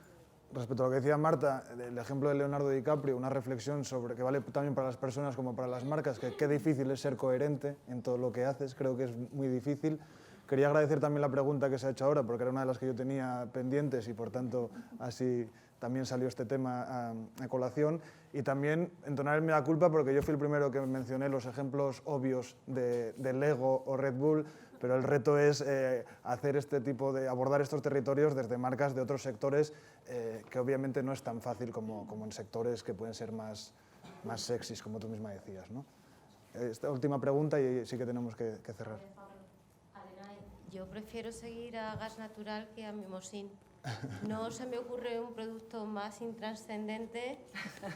respecto a lo que decía Marta, el ejemplo de Leonardo DiCaprio, una reflexión sobre que vale también para las personas como para las marcas, que qué difícil es ser coherente en todo lo que haces, creo que es muy difícil. Quería agradecer también la pregunta que se ha hecho ahora, porque era una de las que yo tenía pendientes y por tanto así también salió este tema a colación. Y también entonar el mea culpa, porque yo fui el primero que mencioné los ejemplos obvios de Lego o Red Bull, pero el reto es hacer abordar estos territorios desde marcas de otros sectores, que obviamente no es tan fácil como en sectores que pueden ser más sexys, como tú misma decías, ¿no? Esta última pregunta y sí que tenemos que cerrar. Yo prefiero seguir a gas natural que a Mimosín. No se me ocurre un producto más intrascendente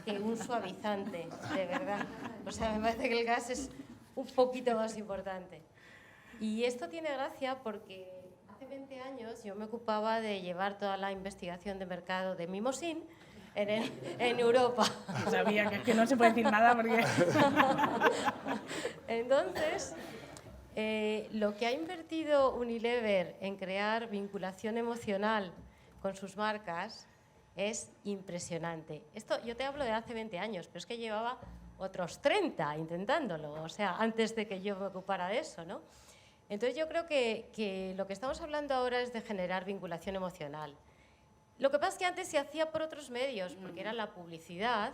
que un suavizante, de verdad. O sea, me parece que el gas es un poquito más importante. Y esto tiene gracia porque hace 20 años yo me ocupaba de llevar toda la investigación de mercado de Mimosín en Europa. Sabía que no se puede decir nada porque... Entonces... lo que ha invertido Unilever en crear vinculación emocional con sus marcas es impresionante. Esto yo te hablo de hace 20 años, pero es que llevaba otros 30 intentándolo, o sea, antes de que yo me ocupara de eso, ¿no? Entonces yo creo que lo que estamos hablando ahora es de generar vinculación emocional. Lo que pasa es que antes se hacía por otros medios, porque era la publicidad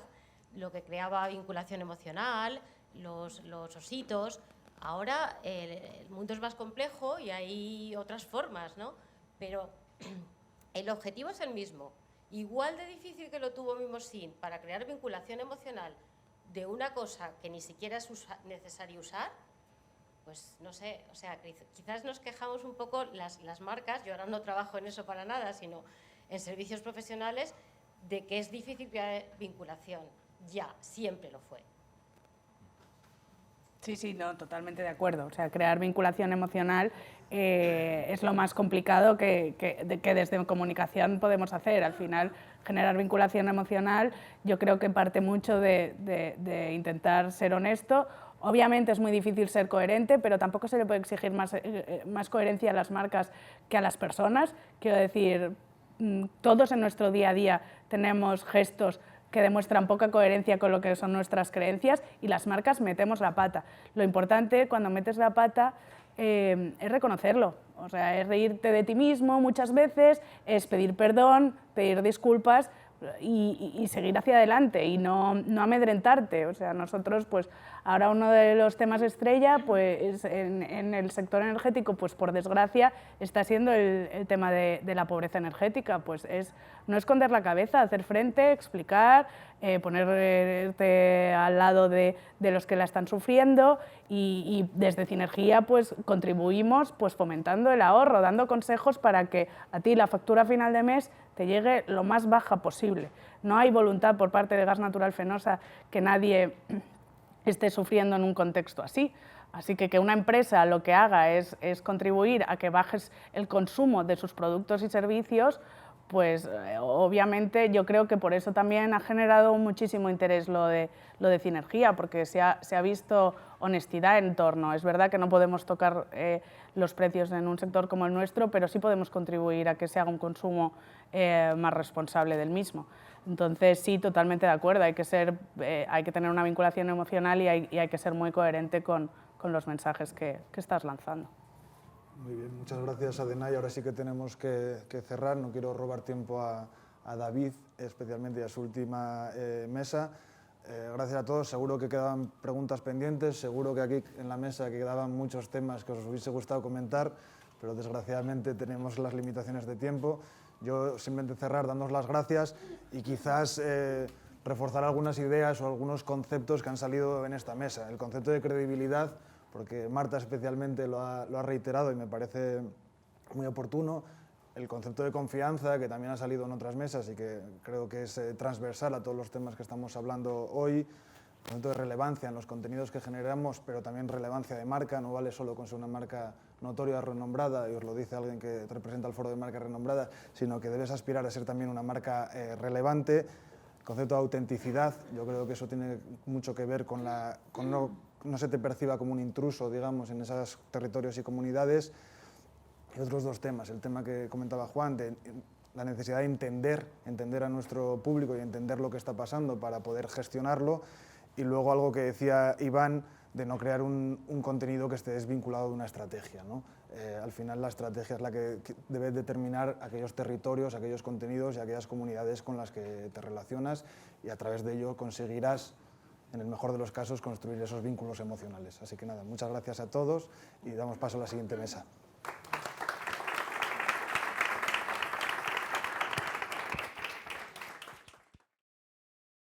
lo que creaba vinculación emocional, los ositos. Ahora el mundo es más complejo y hay otras formas, ¿no? Pero el objetivo es el mismo. Igual de difícil que lo tuvo Mimosín para crear vinculación emocional de una cosa que ni siquiera es necesario usar, pues no sé, o sea, quizás nos quejamos un poco las marcas, yo ahora no trabajo en eso para nada, sino en servicios profesionales, de que es difícil crear vinculación. Ya, siempre lo fue. Sí, no, totalmente de acuerdo. O sea, crear vinculación emocional es lo más complicado que desde comunicación podemos hacer. Al final, generar vinculación emocional yo creo que parte mucho de intentar ser honesto. Obviamente es muy difícil ser coherente, pero tampoco se le puede exigir más coherencia a las marcas que a las personas. Quiero decir, todos en nuestro día a día tenemos gestos que demuestran poca coherencia con lo que son nuestras creencias y las marcas metemos la pata. Lo importante cuando metes la pata es reconocerlo, o sea, es reírte de ti mismo muchas veces, es pedir perdón, pedir disculpas y seguir hacia adelante y no amedrentarte. O sea, nosotros, pues ahora uno de los temas estrella, pues en el sector energético, pues por desgracia, está siendo el tema de la pobreza energética. Pues es no esconder la cabeza, hacer frente, explicar, ponerte al lado de los que la están sufriendo y desde Cinergia pues contribuimos pues fomentando el ahorro, dando consejos para que a ti la factura final de mes te llegue lo más baja posible. No hay voluntad por parte de Gas Natural Fenosa que nadie esté sufriendo en un contexto así. Así que una empresa lo que haga es contribuir a que bajes el consumo de sus productos y servicios, pues obviamente yo creo que por eso también ha generado muchísimo interés lo de Cinergia, porque se ha visto honestidad en torno. Es verdad que no podemos tocar los precios en un sector como el nuestro, pero sí podemos contribuir a que se haga un consumo más responsable del mismo. Entonces sí, totalmente de acuerdo, hay que tener una vinculación emocional y hay que ser muy coherente con los mensajes que estás lanzando. Muy bien, muchas gracias, Adenay. Ahora sí que tenemos que cerrar. No quiero robar tiempo a David, especialmente, y a su última mesa. Gracias a todos. Seguro que quedaban preguntas pendientes, seguro que aquí en la mesa quedaban muchos temas que os hubiese gustado comentar, pero desgraciadamente tenemos las limitaciones de tiempo. Yo simplemente cerrar dándoos las gracias y quizás reforzar algunas ideas o algunos conceptos que han salido en esta mesa. El concepto de credibilidad, porque Marta especialmente lo ha reiterado y me parece muy oportuno. El concepto de confianza, que también ha salido en otras mesas y que creo que es transversal a todos los temas que estamos hablando hoy. El concepto de relevancia en los contenidos que generamos, pero también relevancia de marca. No vale solo con ser una marca notoria, renombrada, y os lo dice alguien que representa el foro de marcas renombradas, sino que debes aspirar a ser también una marca relevante. El concepto de autenticidad, yo creo que eso tiene mucho que ver con no se te perciba como un intruso, digamos, en esos territorios y comunidades. Y otros dos temas, el tema que comentaba Juan, de la necesidad de entender a nuestro público y entender lo que está pasando para poder gestionarlo, y luego algo que decía Iván, de no crear un contenido que esté desvinculado de una estrategia, ¿no? Al final la estrategia es la que debe determinar aquellos territorios, aquellos contenidos y aquellas comunidades con las que te relacionas, y a través de ello conseguirás, en el mejor de los casos, construir esos vínculos emocionales. Así que nada, muchas gracias a todos y damos paso a la siguiente mesa.